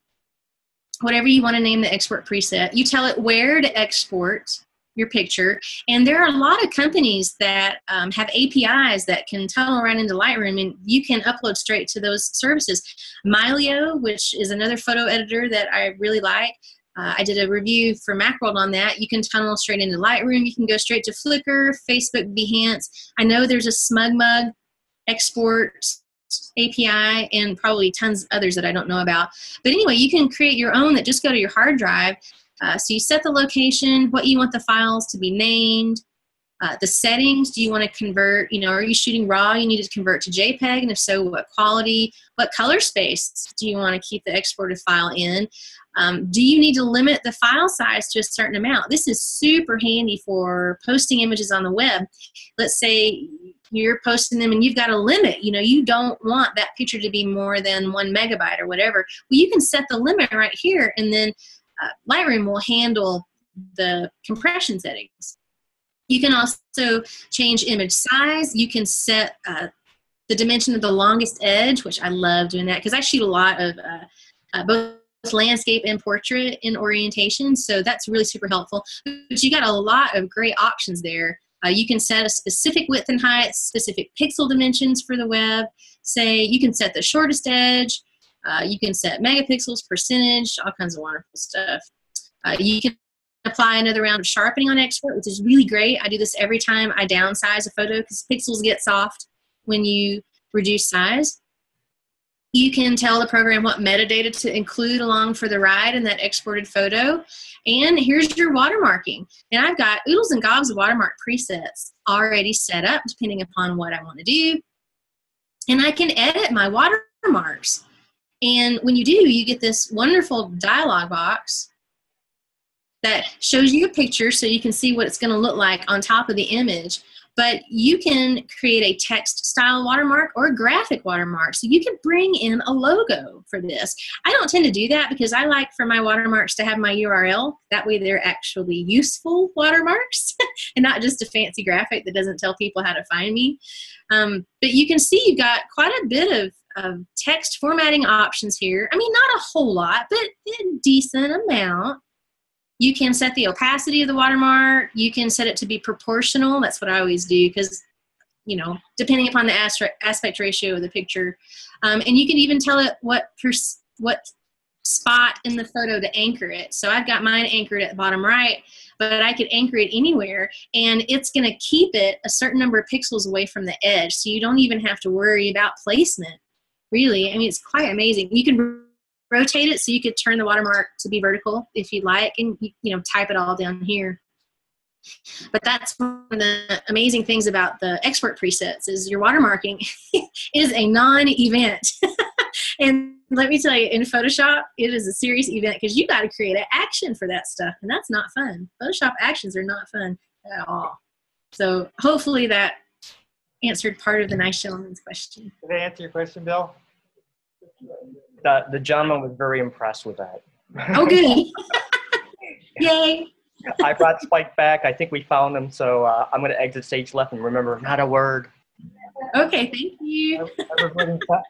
whatever you want to name the export preset. You tell it where to export your picture. And there are a lot of companies that have APIs that can tunnel right into Lightroom, and you can upload straight to those services. Mylio, which is another photo editor that I really like. I did a review for Macworld on that. You can tunnel straight into Lightroom. You can go straight to Flickr, Facebook, Behance. I know there's a SmugMug export API and probably tons of others that I don't know about. But anyway, you can create your own that just go to your hard drive. So you set the location, what you want the files to be named, the settings. Do you want to convert, are you shooting RAW? You need to convert to JPEG, and if so, what quality? What color space do you want to keep the exported file in? Do you need to limit the file size to a certain amount? This is super handy for posting images on the web. Let's say you're posting them and you've got a limit. You don't want that picture to be more than 1 megabyte or whatever. Well, you can set the limit right here, and then Lightroom will handle the compression settings. You can also change image size. You can set the dimension of the longest edge, which I love doing that because I shoot a lot of both landscape and portrait in orientation, so that's really super helpful. But you got a lot of great options there. You can set a specific width and height, specific pixel dimensions for the web. Say you can set the shortest edge. You can set megapixels, percentage, all kinds of wonderful stuff. You can apply another round of sharpening on export, which is really great. I do this every time I downsize a photo because pixels get soft when you reduce size. You can tell the program what metadata to include along for the ride in that exported photo. And here's your watermarking. And I've got oodles and gobs of watermark presets already set up depending upon what I want to do. And I can edit my watermarks. And when you do, you get this wonderful dialog box that shows you a picture so you can see what it's going to look like on top of the image. But you can create a text style watermark or a graphic watermark. So you can bring in a logo for this. I don't tend to do that because I like for my watermarks to have my URL. That way they're actually useful watermarks and not just a fancy graphic that doesn't tell people how to find me. But you can see you've got quite a bit of text formatting options here. I mean, not a whole lot, but a decent amount. You can set the opacity of the watermark. You can set it to be proportional. That's what I always do because, you know, depending upon the aspect ratio of the picture. And you can even tell it what spot in the photo to anchor it. So I've got mine anchored at the bottom right, but I could anchor it anywhere. And it's going to keep it a certain number of pixels away from the edge. So you don't even have to worry about placement, really. I mean, it's quite amazing. You can rotate it so you could turn the watermark to be vertical if you'd like, and you know, type it all down here. But that's one of the amazing things about the export presets is your watermarking is a non-event. And let me tell you, in Photoshop, it is a serious event because you got to create an action for that stuff, and that's not fun. Photoshop actions are not fun at all. So hopefully that answered part of the nice gentleman's question. Did I answer your question, Bill? The gentleman was very impressed with that. Oh, good. Yay. I brought Spike back. I think we found him, so I'm going to exit stage left and remember, not a word. Okay, thank you.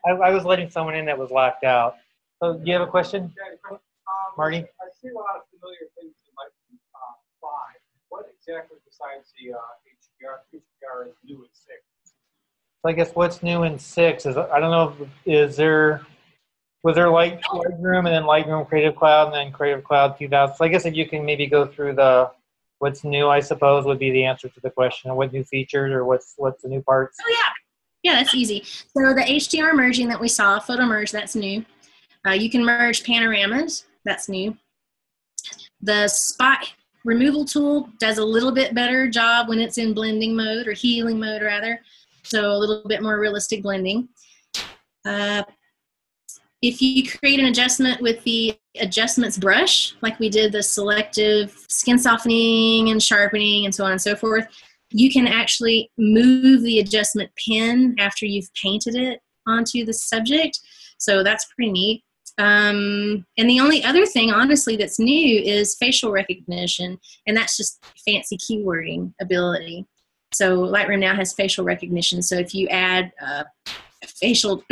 I was letting someone in that was locked out. So, do you have a question, Marty? I see a lot of familiar things in Lightroom 5. What exactly besides the HDR is new in 6? So I guess what's new in 6 is, I don't know, was there Lightroom and then Lightroom Creative Cloud and then Creative Cloud 2000? So I guess if you can maybe go through what's new, I suppose, would be the answer to the question. What new features or what's the new parts? Oh, yeah. Yeah, that's easy. So the HDR merging that we saw, photo merge, that's new. You can merge panoramas, that's new. The spot removal tool does a little bit better job when it's in blending mode or healing mode, rather. So a little bit more realistic blending. If you create an adjustment with the adjustments brush, like we did the selective skin softening and sharpening and so on and so forth, you can actually move the adjustment pin after you've painted it onto the subject. So that's pretty neat. And the only other thing, honestly, that's new is facial recognition, and that's just fancy keywording ability. So Lightroom now has facial recognition. So if you add facial,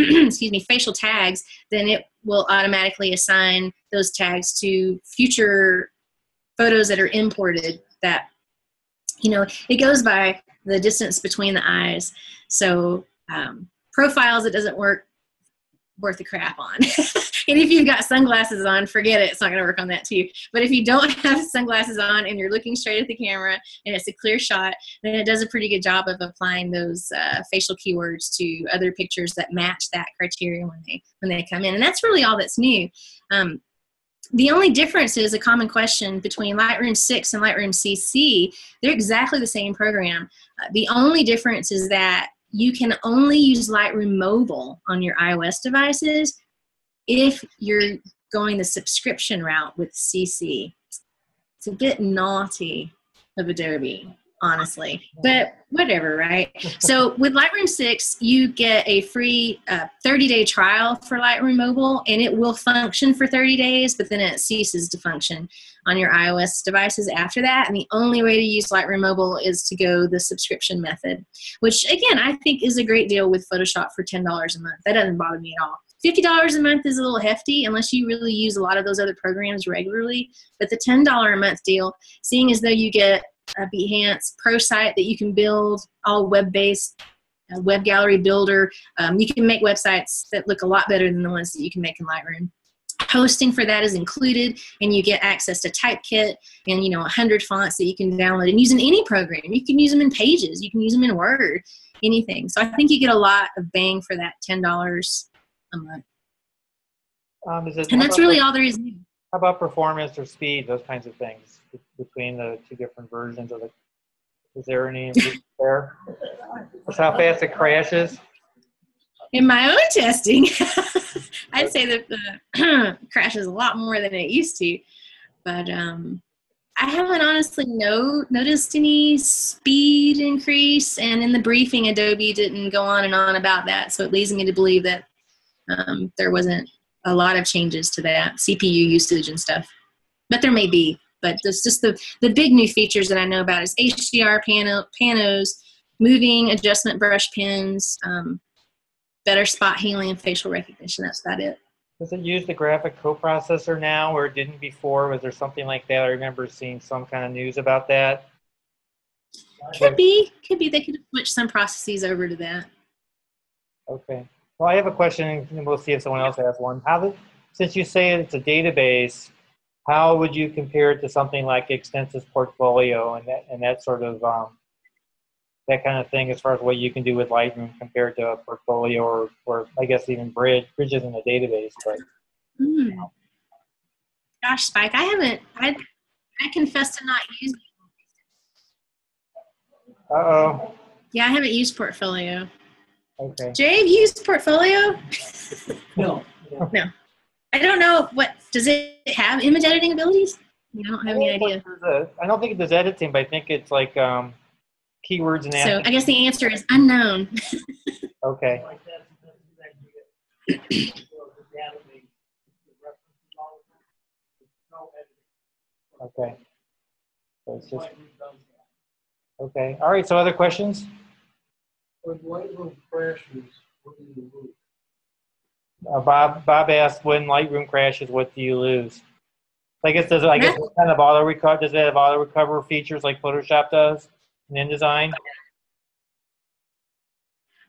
facial tags, then it will automatically assign those tags to future photos that are imported that, you know, it goes by the distance between the eyes. So profiles, it doesn't work worth the crap on. And if you've got sunglasses on, forget it. It's not going to work on that too. But if you don't have sunglasses on and you're looking straight at the camera and it's a clear shot, then it does a pretty good job of applying those facial keywords to other pictures that match that criteria when they come in. And that's really all that's new. The only difference is a common question between Lightroom 6 and Lightroom CC. They're exactly the same program. The only difference is that you can only use Lightroom Mobile on your iOS devices if you're going the subscription route with CC. It's a bit naughty of Adobe. honestly, but whatever, right? So with Lightroom 6, you get a free 30-day trial for Lightroom Mobile, and it will function for 30 days, but then it ceases to function on your iOS devices after that. And the only way to use Lightroom Mobile is to go the subscription method, which again, I think is a great deal with Photoshop for $10 a month. That doesn't bother me at all. $50 a month is a little hefty unless you really use a lot of those other programs regularly, but the $10 a month deal, seeing as though you get a Behance Pro site that you can build, all web-based, web gallery builder. You can make websites that look a lot better than the ones that you can make in Lightroom. Hosting for that is included, and you get access to Typekit and 100 fonts that you can download and use in any program. You can use them in Pages, you can use them in Word, anything. So I think you get a lot of bang for that $10 a month. And that's really all there is. How about performance or speed, those kinds of things between the two different versions of it? Is there any improvement there? That's how fast it crashes? In my own testing, I'd say that the crashes a lot more than it used to. But I haven't honestly noticed any speed increase. And in the briefing, Adobe didn't go on and on about that. So it leads me to believe that there wasn't a lot of changes to that CPU usage and stuff, but there may be. But there's just the big new features that I know about is HDR panos, moving adjustment brush pens, better spot healing and facial recognition. That's about it. Does it use the graphic coprocessor now, or it didn't before? Was there something like that? I remember seeing some kind of news about that. Could be. They could have switched some processes over to that. Okay. Well, I have a question, and we'll see if someone else has one. Since you say it's a database, how would you compare it to something like Extensis Portfolio and that sort of that kind of thing, as far as what you can do with Lightroom compared to a Portfolio or I guess even Bridge? Bridge isn't a database, but. Gosh, Spike, I confess to not using. Uh-oh. Yeah, I haven't used Portfolio. Okay. Jay, have you used Portfolio? No. No. I don't know does it have image editing abilities? I don't have any idea. I don't think it does editing, but I think it's like keywords and So I guess the answer is unknown. Okay. Okay. So it's just okay. All right. So other questions? When Lightroom crashes, what do you lose? Bob asked, when Lightroom crashes, what do you lose? I guess it's kind of auto recover. Does it have auto recover features like Photoshop does in InDesign?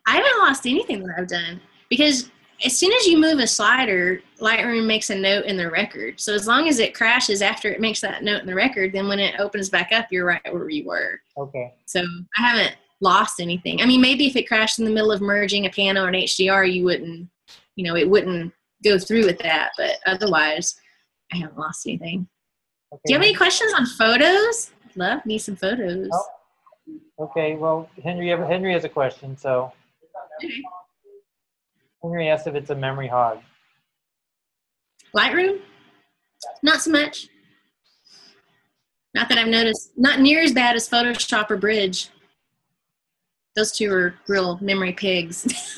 I haven't lost anything that I've done because as soon as you move a slider, Lightroom makes a note in the record. So as long as it crashes after it makes that note in the record, then when it opens back up, you're right where you were. Okay. So I haven't lost anything. I mean, maybe if it crashed in the middle of merging a pano and HDR, you wouldn't, it wouldn't go through with that. But otherwise, I haven't lost anything. Okay. Do you have any questions on photos? Love me some photos. Oh. Okay. Well, Henry has a question. So Okay. Henry asked if it's a memory hog. Lightroom? Not so much. Not that I've noticed. Not near as bad as Photoshop or Bridge. Those two are real memory pigs.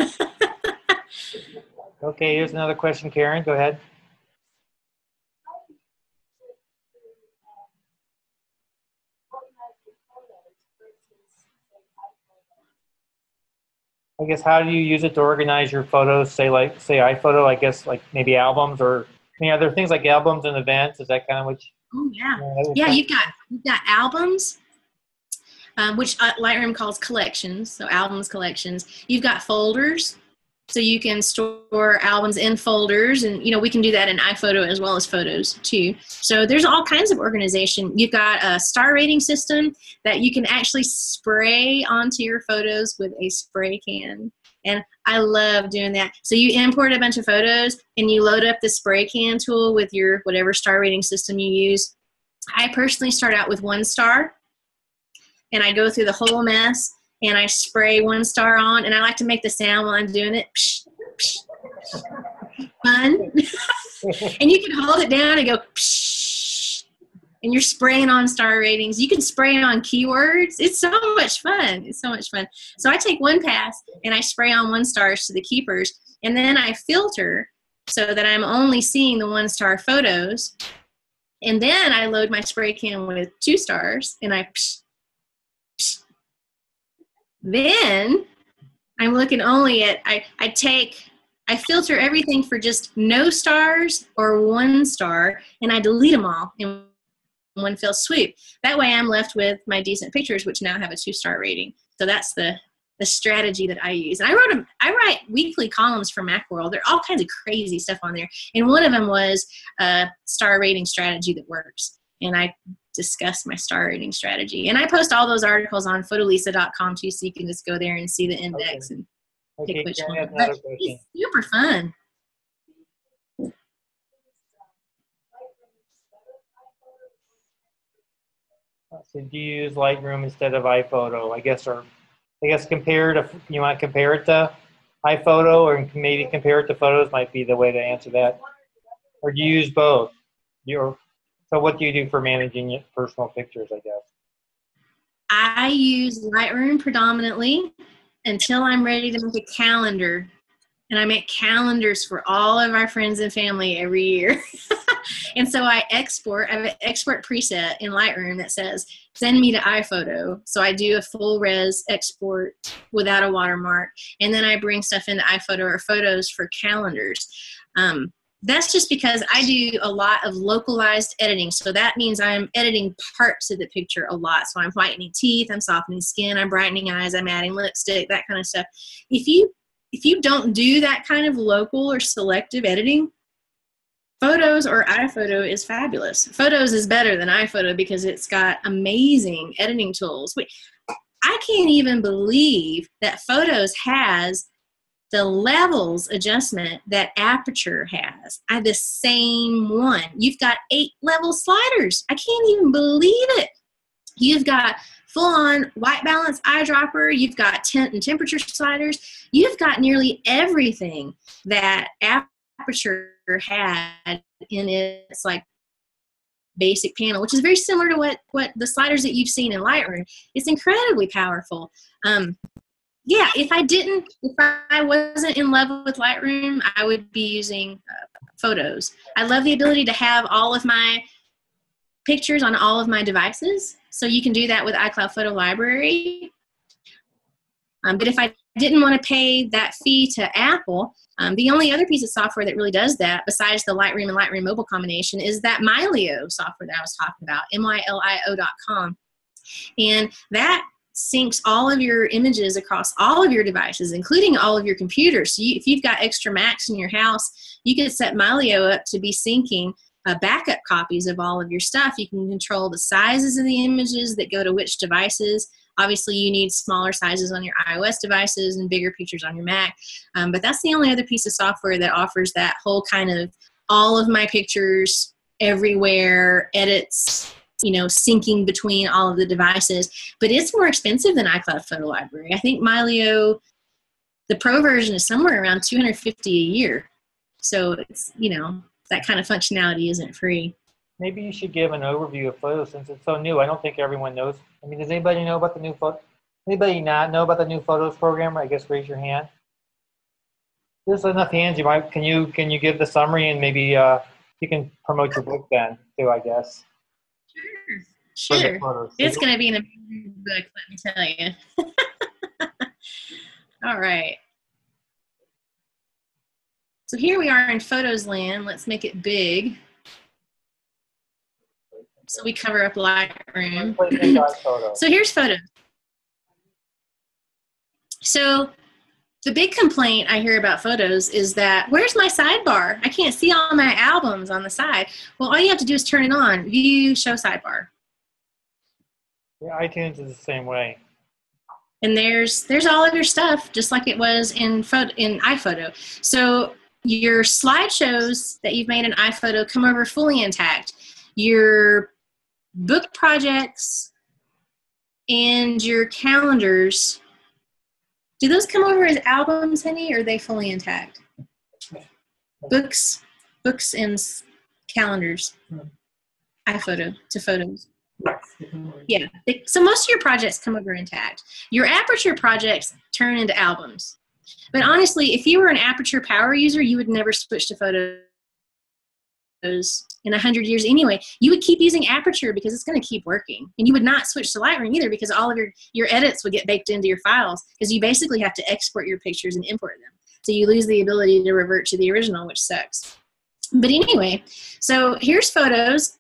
Okay, here's another question, Karen. Go ahead. I guess, how do you use it to organize your photos? Say iPhoto, I guess, like maybe albums, or are there things like albums and events? Is that kind of what Oh, yeah. Yeah, you've got albums, which Lightroom calls collections, so albums, collections. You've got folders, so you can store albums in folders, and we can do that in iPhoto as well as Photos too. So there's all kinds of organization. You've got a star rating system that you can actually spray onto your photos with a spray can. And I love doing that. So you import a bunch of photos and you load up the spray can tool with your whatever star rating system you use. I personally start out with 1 star, and I go through the whole mess, and I spray 1 star on, and I like to make the sound while I'm doing it. Psh, psh. Fun. And you can hold it down and go, psh. and you're spraying on star ratings. You can spray on keywords. It's so much fun. It's so much fun. So I take one pass and I spray on 1-stars to the keepers, and then I filter so that I'm only seeing the 1-star photos. And then I load my spray can with 2 stars, and I psh, psh. Then I'm looking only at, I filter everything for just no stars or 1 star, and I delete them all in one fell swoop. That way I'm left with my decent pictures, which now have a 2-star rating. So that's the strategy that I use. And I write weekly columns for Macworld. There are all kinds of crazy stuff on there. And one of them was a star rating strategy that works. And I discuss my star rating strategy. And I post all those articles on photolesa.com too, so you can just go there and see the index and pick which one. But it's super fun. So do you use Lightroom instead of iPhoto, I guess, or I guess you want to compare it to iPhoto, or maybe compare it to Photos might be the way to answer that. Or do you use both? So what do you do for managing your personal pictures, I guess? I use Lightroom predominantly until I'm ready to make a calendar. And I make calendars for all of our friends and family every year. And so I have an export preset in Lightroom that says, send me to iPhoto. So I do a full res export without a watermark. And then I bring stuff into iPhoto or Photos for calendars. That's just because I do a lot of localized editing. So that means I'm editing parts of the picture a lot. So I'm whitening teeth, I'm softening skin, I'm brightening eyes, I'm adding lipstick, that kind of stuff. If you don't do that kind of local or selective editing, Photos or iPhoto is fabulous. Photos is better than iPhoto because it's got amazing editing tools. I can't even believe that Photos has the levels adjustment that Aperture has. I have the same one. You've got 8 level sliders. I can't even believe it. You've got full-on white balance eyedropper. You've got tint and temperature sliders. You've got nearly everything that Aperture had in its like basic panel, which is very similar to what the sliders that you've seen in Lightroom. It's incredibly powerful. Yeah, if I wasn't in love with Lightroom, I would be using Photos. I love the ability to have all of my pictures on all of my devices. So you can do that with iCloud Photo Library. But if I didn't want to pay that fee to Apple, the only other piece of software that really does that, besides the Lightroom and Lightroom mobile combination, is that Mylio software that I was talking about, MYLIO.com. And that syncs all of your images across all of your devices, including all of your computers. So if you've got extra Macs in your house, you can set Mylio up to be syncing backup copies of all of your stuff. You can control the sizes of the images that go to which devices. Obviously, you need smaller sizes on your iOS devices and bigger pictures on your Mac. But that's the only other piece of software that offers that whole kind of all of my pictures everywhere, edits, syncing between all of the devices. But it's more expensive than iCloud Photo Library. I think Mylio, the Pro version, is somewhere around $250 a year. So it's, that kind of functionality isn't free. Maybe you should give an overview of Photos since it's so new. I don't think everyone knows. I mean, does anybody know about the new Anybody not know about the new Photos program? I guess raise your hand. There's enough hands. Can you give the summary, and maybe you can promote your book then too, I guess. Sure. It's going to be an amazing book, let me tell you. All right. So here we are in Photos land. Let's make it big. So we cover up Lightroom. So here's Photos. So the big complaint I hear about Photos is that, where's my sidebar? I can't see all my albums on the side. Well, all you have to do is turn it on. View, show sidebar. Yeah, iTunes is the same way. And there's all of your stuff, just like it was in iPhoto. So your slideshows that you've made in iPhoto come over fully intact. Your book projects and your calendars, do those come over as albums, honey, or are they fully intact? Books and calendars. iPhoto to photos. Yeah, so most of your projects come over intact. Your aperture projects turn into albums. But honestly, if you were an aperture power user, you would never switch to photos in 100 years anyway. You would keep using aperture because it's going to keep working. And you would not switch to Lightroom either because all of your edits would get baked into your files because you basically have to export your pictures and import them. So you lose the ability to revert to the original, which sucks. But anyway, so here's photos.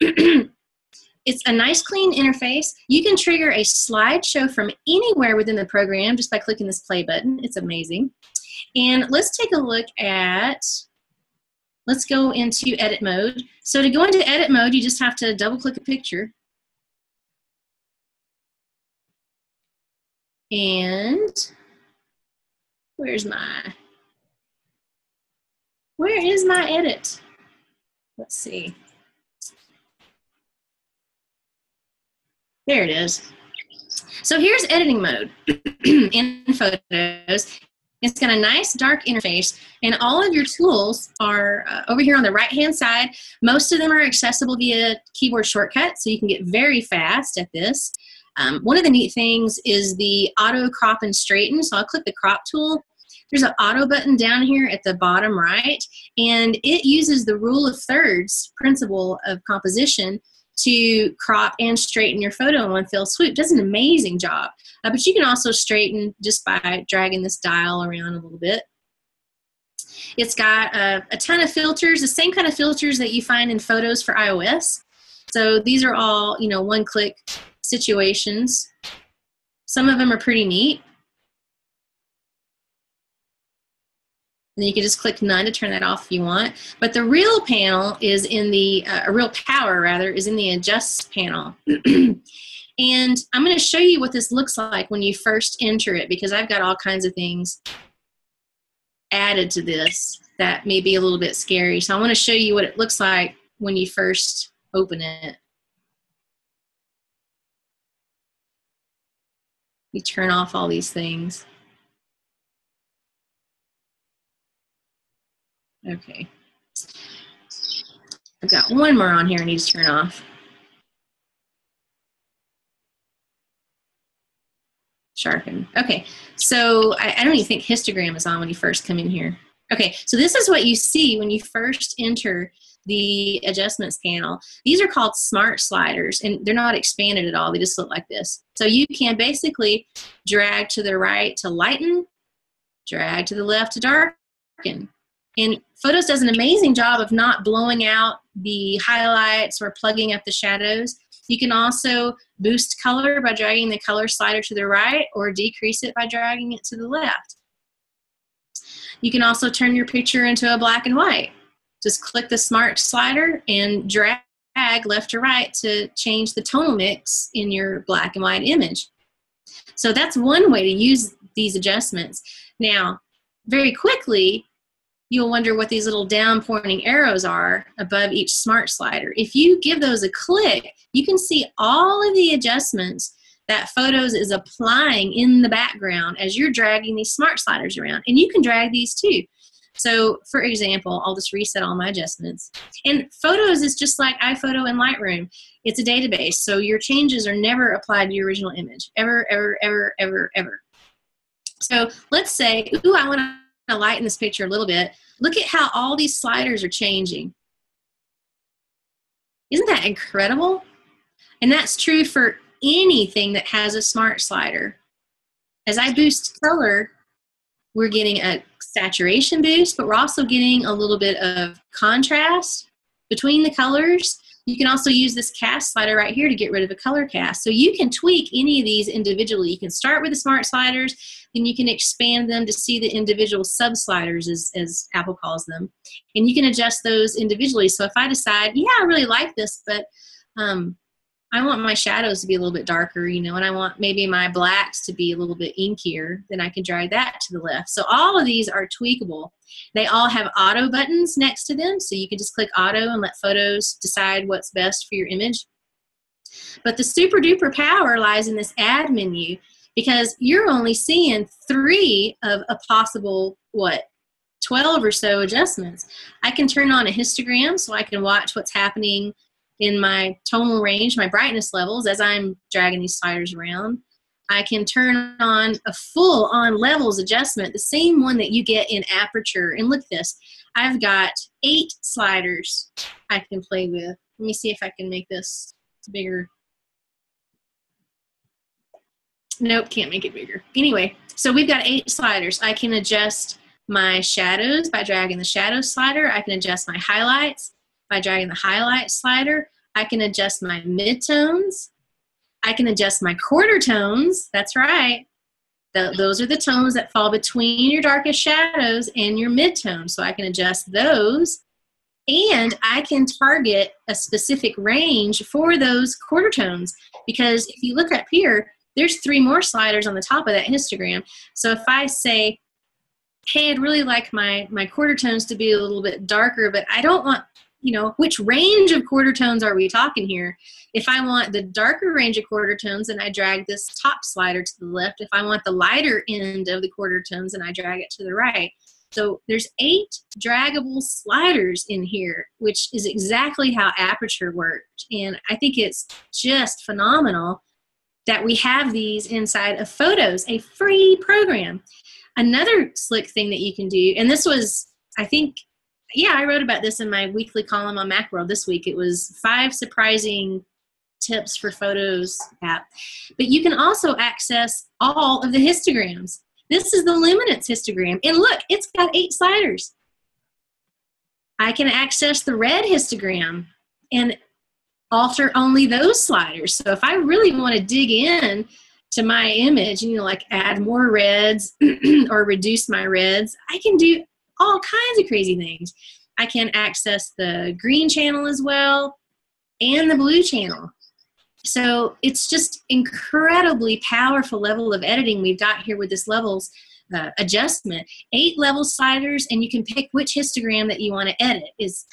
It's a nice clean interface. You can trigger a slideshow from anywhere within the program just by clicking this play button. It's amazing. And let's take a look at, let's go into edit mode. So to go into edit mode, you just have to double click a picture. And where is my edit? Let's see. There it is. So here's editing mode in Photos. It's got a nice dark interface, and all of your tools are over here on the right-hand side. Most of them are accessible via keyboard shortcut, so you can get very fast at this. One of the neat things is the auto crop and straighten. So I'll click the crop tool. There's an auto button down here at the bottom right, and it uses the rule of thirds principle of composition to crop and straighten your photo in one fell swoop. Does an amazing job. But you can also straighten just by dragging this dial around a little bit. It's got a ton of filters, the same kind of filters that you find in Photos for iOS. So these are all, you know, one-click situations. Some of them are pretty neat. And you can just click none to turn that off if you want. But the real panel is in the, real power rather, is in the adjust panel. And I'm going to show you what this looks like when you first enter it, because I've got all kinds of things added to this that may be a little bit scary. So I want to show you what it looks like when you first open it. You turn off all these things. Okay. I've got one more on here I need to turn off. Sharpen. Okay, so I don't even think histogram is on when you first come in here. Okay, so this is what you see when you first enter the adjustments panel. These are called smart sliders, and they're not expanded at all. They just look like this. So you can basically drag to the right to lighten, drag to the left to darken. And Photos does an amazing job of not blowing out the highlights or plugging up the shadows. You can also boost color by dragging the color slider to the right or decrease it by dragging it to the left. You can also turn your picture into a black and white. Just click the smart slider and drag left or right to change the tonal mix in your black and white image. So that's one way to use these adjustments. Now, very quickly, you'll wonder what these little down pointing arrows are above each smart slider. If you give those a click, you can see all of the adjustments that Photos is applying in the background as you're dragging these smart sliders around. And you can drag these too. So for example, I'll just reset all my adjustments. And Photos is just like iPhoto and Lightroom. It's a database, so your changes are never applied to your original image. Ever, ever, ever, ever, ever. So let's say, ooh, I want to lighten this picture a little bit. Look at how all these sliders are changing. Isn't that incredible? And that's true for anything that has a smart slider. As I boost color, we're getting a saturation boost, but we're also getting a little bit of contrast between the colors. You can also use this cast slider right here to get rid of a color cast. So you can tweak any of these individually. You can start with the smart sliders, then you can expand them to see the individual sub-sliders, as Apple calls them. And you can adjust those individually. So if I decide, yeah, I really like this, but I want my shadows to be a little bit darker, you know, and I want maybe my blacks to be a little bit inkier, then I can drag that to the left. So all of these are tweakable. They all have auto buttons next to them, so you can just click auto and let Photos decide what's best for your image. But the super duper power lies in this add menu, because you're only seeing 3 of a possible, 12 or so adjustments. I can turn on a histogram so I can watch what's happening in my tonal range, my brightness levels, as I'm dragging these sliders around. I can turn on a full-on levels adjustment, the same one that you get in aperture. And look at this. I've got 8 sliders I can play with. Let me see if I can make this bigger. Nope, can't make it bigger. Anyway, so we've got 8 sliders. I can adjust my shadows by dragging the shadow slider. I can adjust my highlights by dragging the highlight slider. I can adjust my midtones. I can adjust my quarter tones. That's right. Those are the tones that fall between your darkest shadows and your midtones. So I can adjust those. And I can target a specific range for those quarter tones. Because if you look up here, there's 3 more sliders on the top of that histogram. So if I say, hey, I'd really like my quarter tones to be a little bit darker, but I don't want, you know, which range of quarter tones are we talking here? If I want the darker range of quarter tones, then I drag this top slider to the left. If I want the lighter end of the quarter tones, then I drag it to the right. So there's 8 draggable sliders in here, which is exactly how aperture worked. And I think it's just phenomenal that we have these inside of Photos, a free program. Another slick thing that you can do, and this was, I think, yeah, I wrote about this in my weekly column on Macworld this week. It was 5 surprising tips for Photos app. But you can also access all of the histograms. This is the luminance histogram. And look, it's got 8 sliders. I can access the red histogram and alter only those sliders. So if I really want to dig in to my image, you know, like add more reds or reduce my reds, I can do all kinds of crazy things. I can access the green channel as well and the blue channel. So it's just incredibly powerful level of editing we've got here with this levels adjustment. 8 level sliders, and you can pick which histogram that you want to edit. Is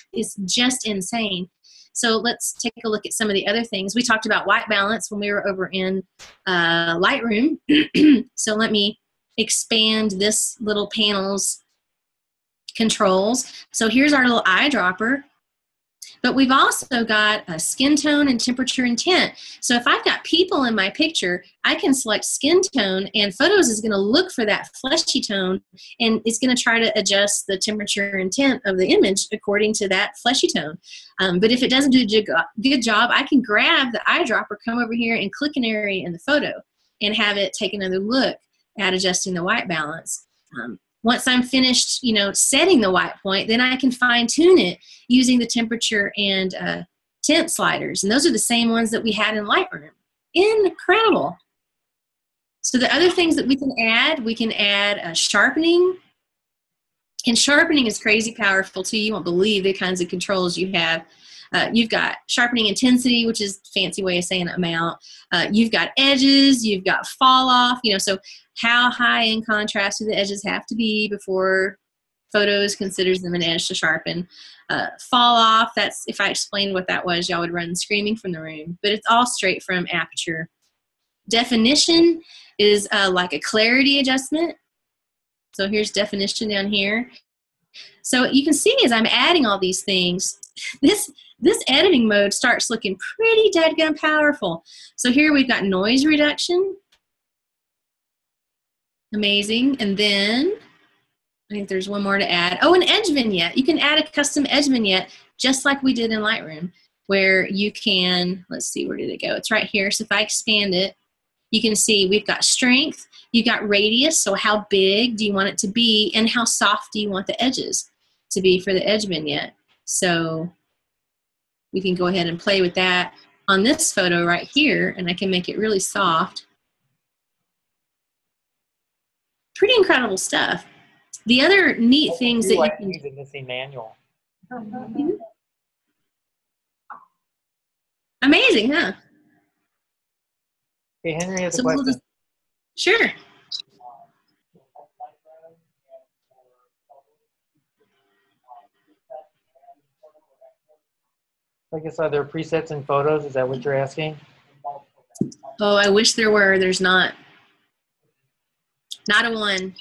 just insane. So let's take a look at some of the other things. We talked about white balance when we were over in Lightroom. So let me expand this little panel's controls. So here's our little eyedropper. But we've also got a skin tone and temperature and tint. So if I've got people in my picture, I can select skin tone, and Photos is going to look for that fleshy tone, and it's going to try to adjust the temperature and tint of the image according to that fleshy tone. But if it doesn't do a good job, I can grab the eyedropper, come over here, and click an area in the photo and have it take another look at adjusting the white balance. Once I'm finished, you know, setting the white point, then I can fine tune it using the temperature and tint sliders. And those are the same ones that we had in Lightroom. Incredible. So the other things that we can add sharpening. And sharpening is crazy powerful too. You won't believe the kinds of controls you have. You've got sharpening intensity, which is a fancy way of saying amount. You've got edges, you've got fall off, you know, so how high in contrast do the edges have to be before Photos considers them an edge to sharpen. Fall off, that's, if I explained what that was, y'all would run screaming from the room, but it's all straight from aperture. Definition is like a clarity adjustment. So here's definition down here. So you can see as I'm adding all these things, this editing mode starts looking pretty dadgum powerful. So here we've got noise reduction. Amazing. And then I think there's one more to add. Oh, an edge vignette. You can add a custom edge vignette just like we did in Lightroom, where you can, let's see, where did it go? It's right here. So if I expand it, you can see we've got strength, you've got radius, so how big do you want it to be, and how soft do you want the edges to be for the edge vignette. So we can go ahead and play with that on this photo right here, and I can make it really soft. Pretty incredible stuff. The other neat things that you can use a missing manual. Amazing, huh? Hey, Henry has a question. Sure. I guess, are there presets in Photos? Is that what you're asking? Oh, I wish there were. There's not. Not a one.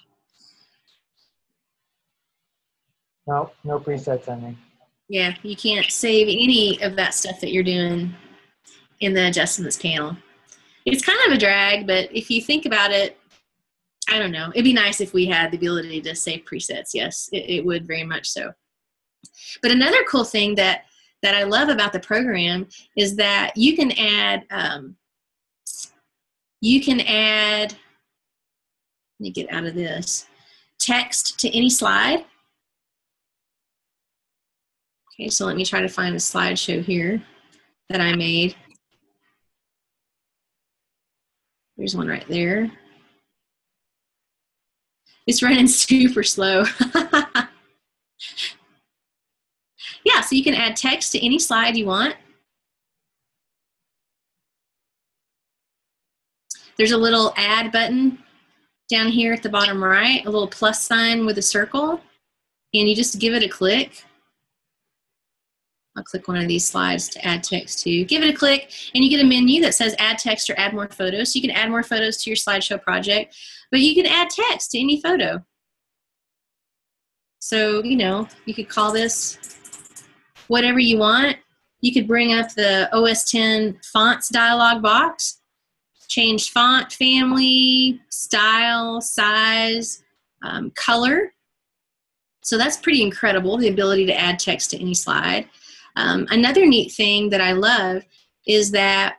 No, no presets, Henry. Yeah, you can't save any of that stuff that you're doing in the adjustments panel. It's kind of a drag, but if you think about it, I don't know. It'd be nice if we had the ability to save presets. Yes, it would very much so. But another cool thing that I love about the program is that you can add, let me get out of this, text to any slide. Okay, so let me try to find a slideshow here that I made. There's one right there. It's running super slow. Yeah, so you can add text to any slide you want. There's a little add button down here at the bottom right, a little plus sign with a circle, and you just give it a click. I'll click one of these slides to add text to. Give it a click, and you get a menu that says add text or add more photos. So you can add more photos to your slideshow project, but you can add text to any photo. So, you know, you could call this whatever you want. You could bring up the OS 10 fonts dialog box, change font family, style, size, color. So that's pretty incredible, the ability to add text to any slide. Another neat thing that I love is that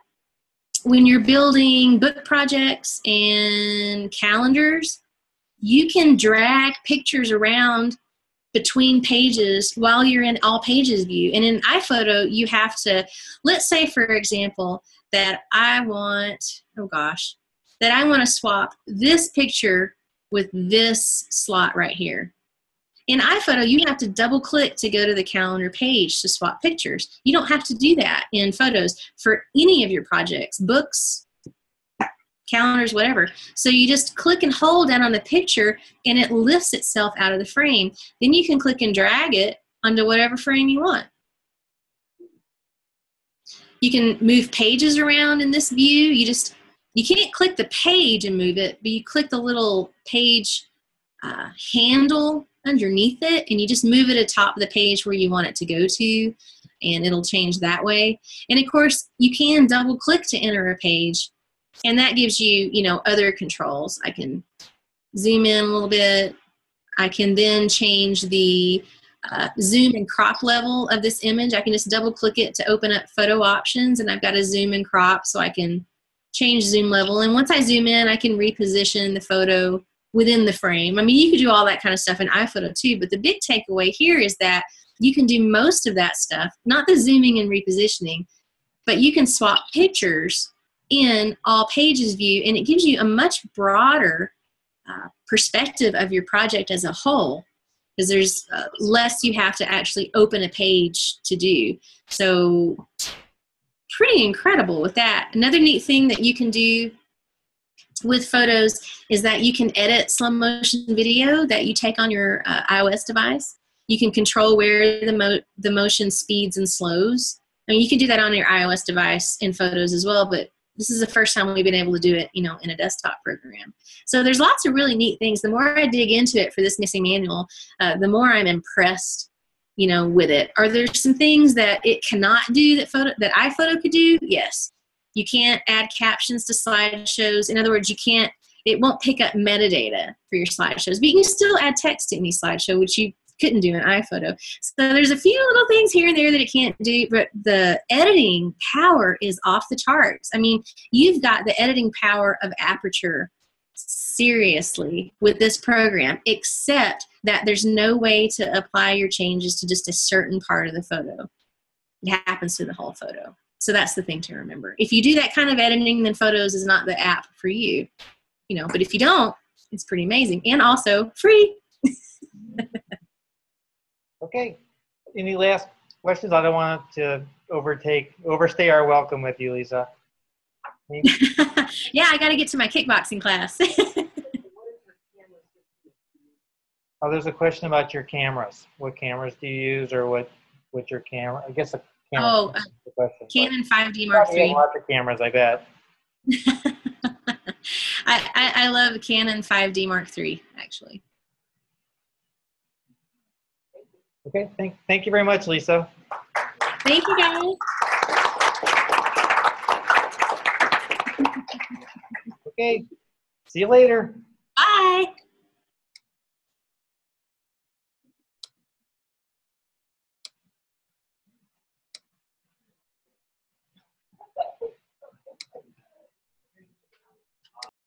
when you're building book projects and calendars, you can drag pictures around between pages while you're in all pages view. And in iPhoto, you have to, let's say, for example, that I want, that I want to swap this picture with this slot right here. In iPhoto, you have to double click to go to the calendar page to swap pictures. You don't have to do that in Photos for any of your projects, books, calendars, whatever. So you just click and hold down on the picture and it lifts itself out of the frame. Then you can click and drag it onto whatever frame you want. You can move pages around in this view. You can't click the page and move it, but you click the little page handle underneath it and you just move it atop the page where you want it to go to, and it'll change that way. And of course, you can double click to enter a page, and that gives you, you know, other controls. I can zoom in a little bit. I can then change the zoom and crop level of this image. I can just double click it to open up photo options, and I've got a zoom and crop, so I can change zoom level. And once I zoom in, I can reposition the photo within the frame. I mean, you could do all that kind of stuff in iPhoto too, but the big takeaway here is that you can do most of that stuff, not the zooming and repositioning, but you can swap pictures in all pages view, and it gives you a much broader perspective of your project as a whole, because there's less you have to actually open a page to do. So pretty incredible with that. Another neat thing that you can do with Photos is that you can edit slow motion video that you take on your iOS device. You can control where the motion speeds and slows. I mean, you can do that on your iOS device in Photos as well, but this is the first time we've been able to do it, you know, in a desktop program. So there's lots of really neat things. The more I dig into it for this missing manual, the more I'm impressed, you know, with it. Are there some things that it cannot do that iPhoto could do? Yes. You can't add captions to slideshows. In other words, it won't pick up metadata for your slideshows, but you can still add text to any slideshow, which you couldn't do in iPhoto. So there's a few little things here and there that it can't do, but the editing power is off the charts. I mean, you've got the editing power of Aperture seriously with this program, except that there's no way to apply your changes to just a certain part of the photo. It happens to the whole photo. So that's the thing to remember. If you do that kind of editing, then Photos is not the app for you. You know, but if you don't, it's pretty amazing. And also free. Okay. Any last questions? I don't want to overstay our welcome with you, Lesa. Yeah, I got to get to my kickboxing class. Oh, there's a question about your cameras. What cameras do you use, or what's your camera? I guess a camera. Oh, the question, Canon 5D Mark III. Lots of cameras, I bet. I love Canon 5D Mark III, actually. Okay, thank you very much, Lisa. Thank you, guys. Okay, see you later. Bye.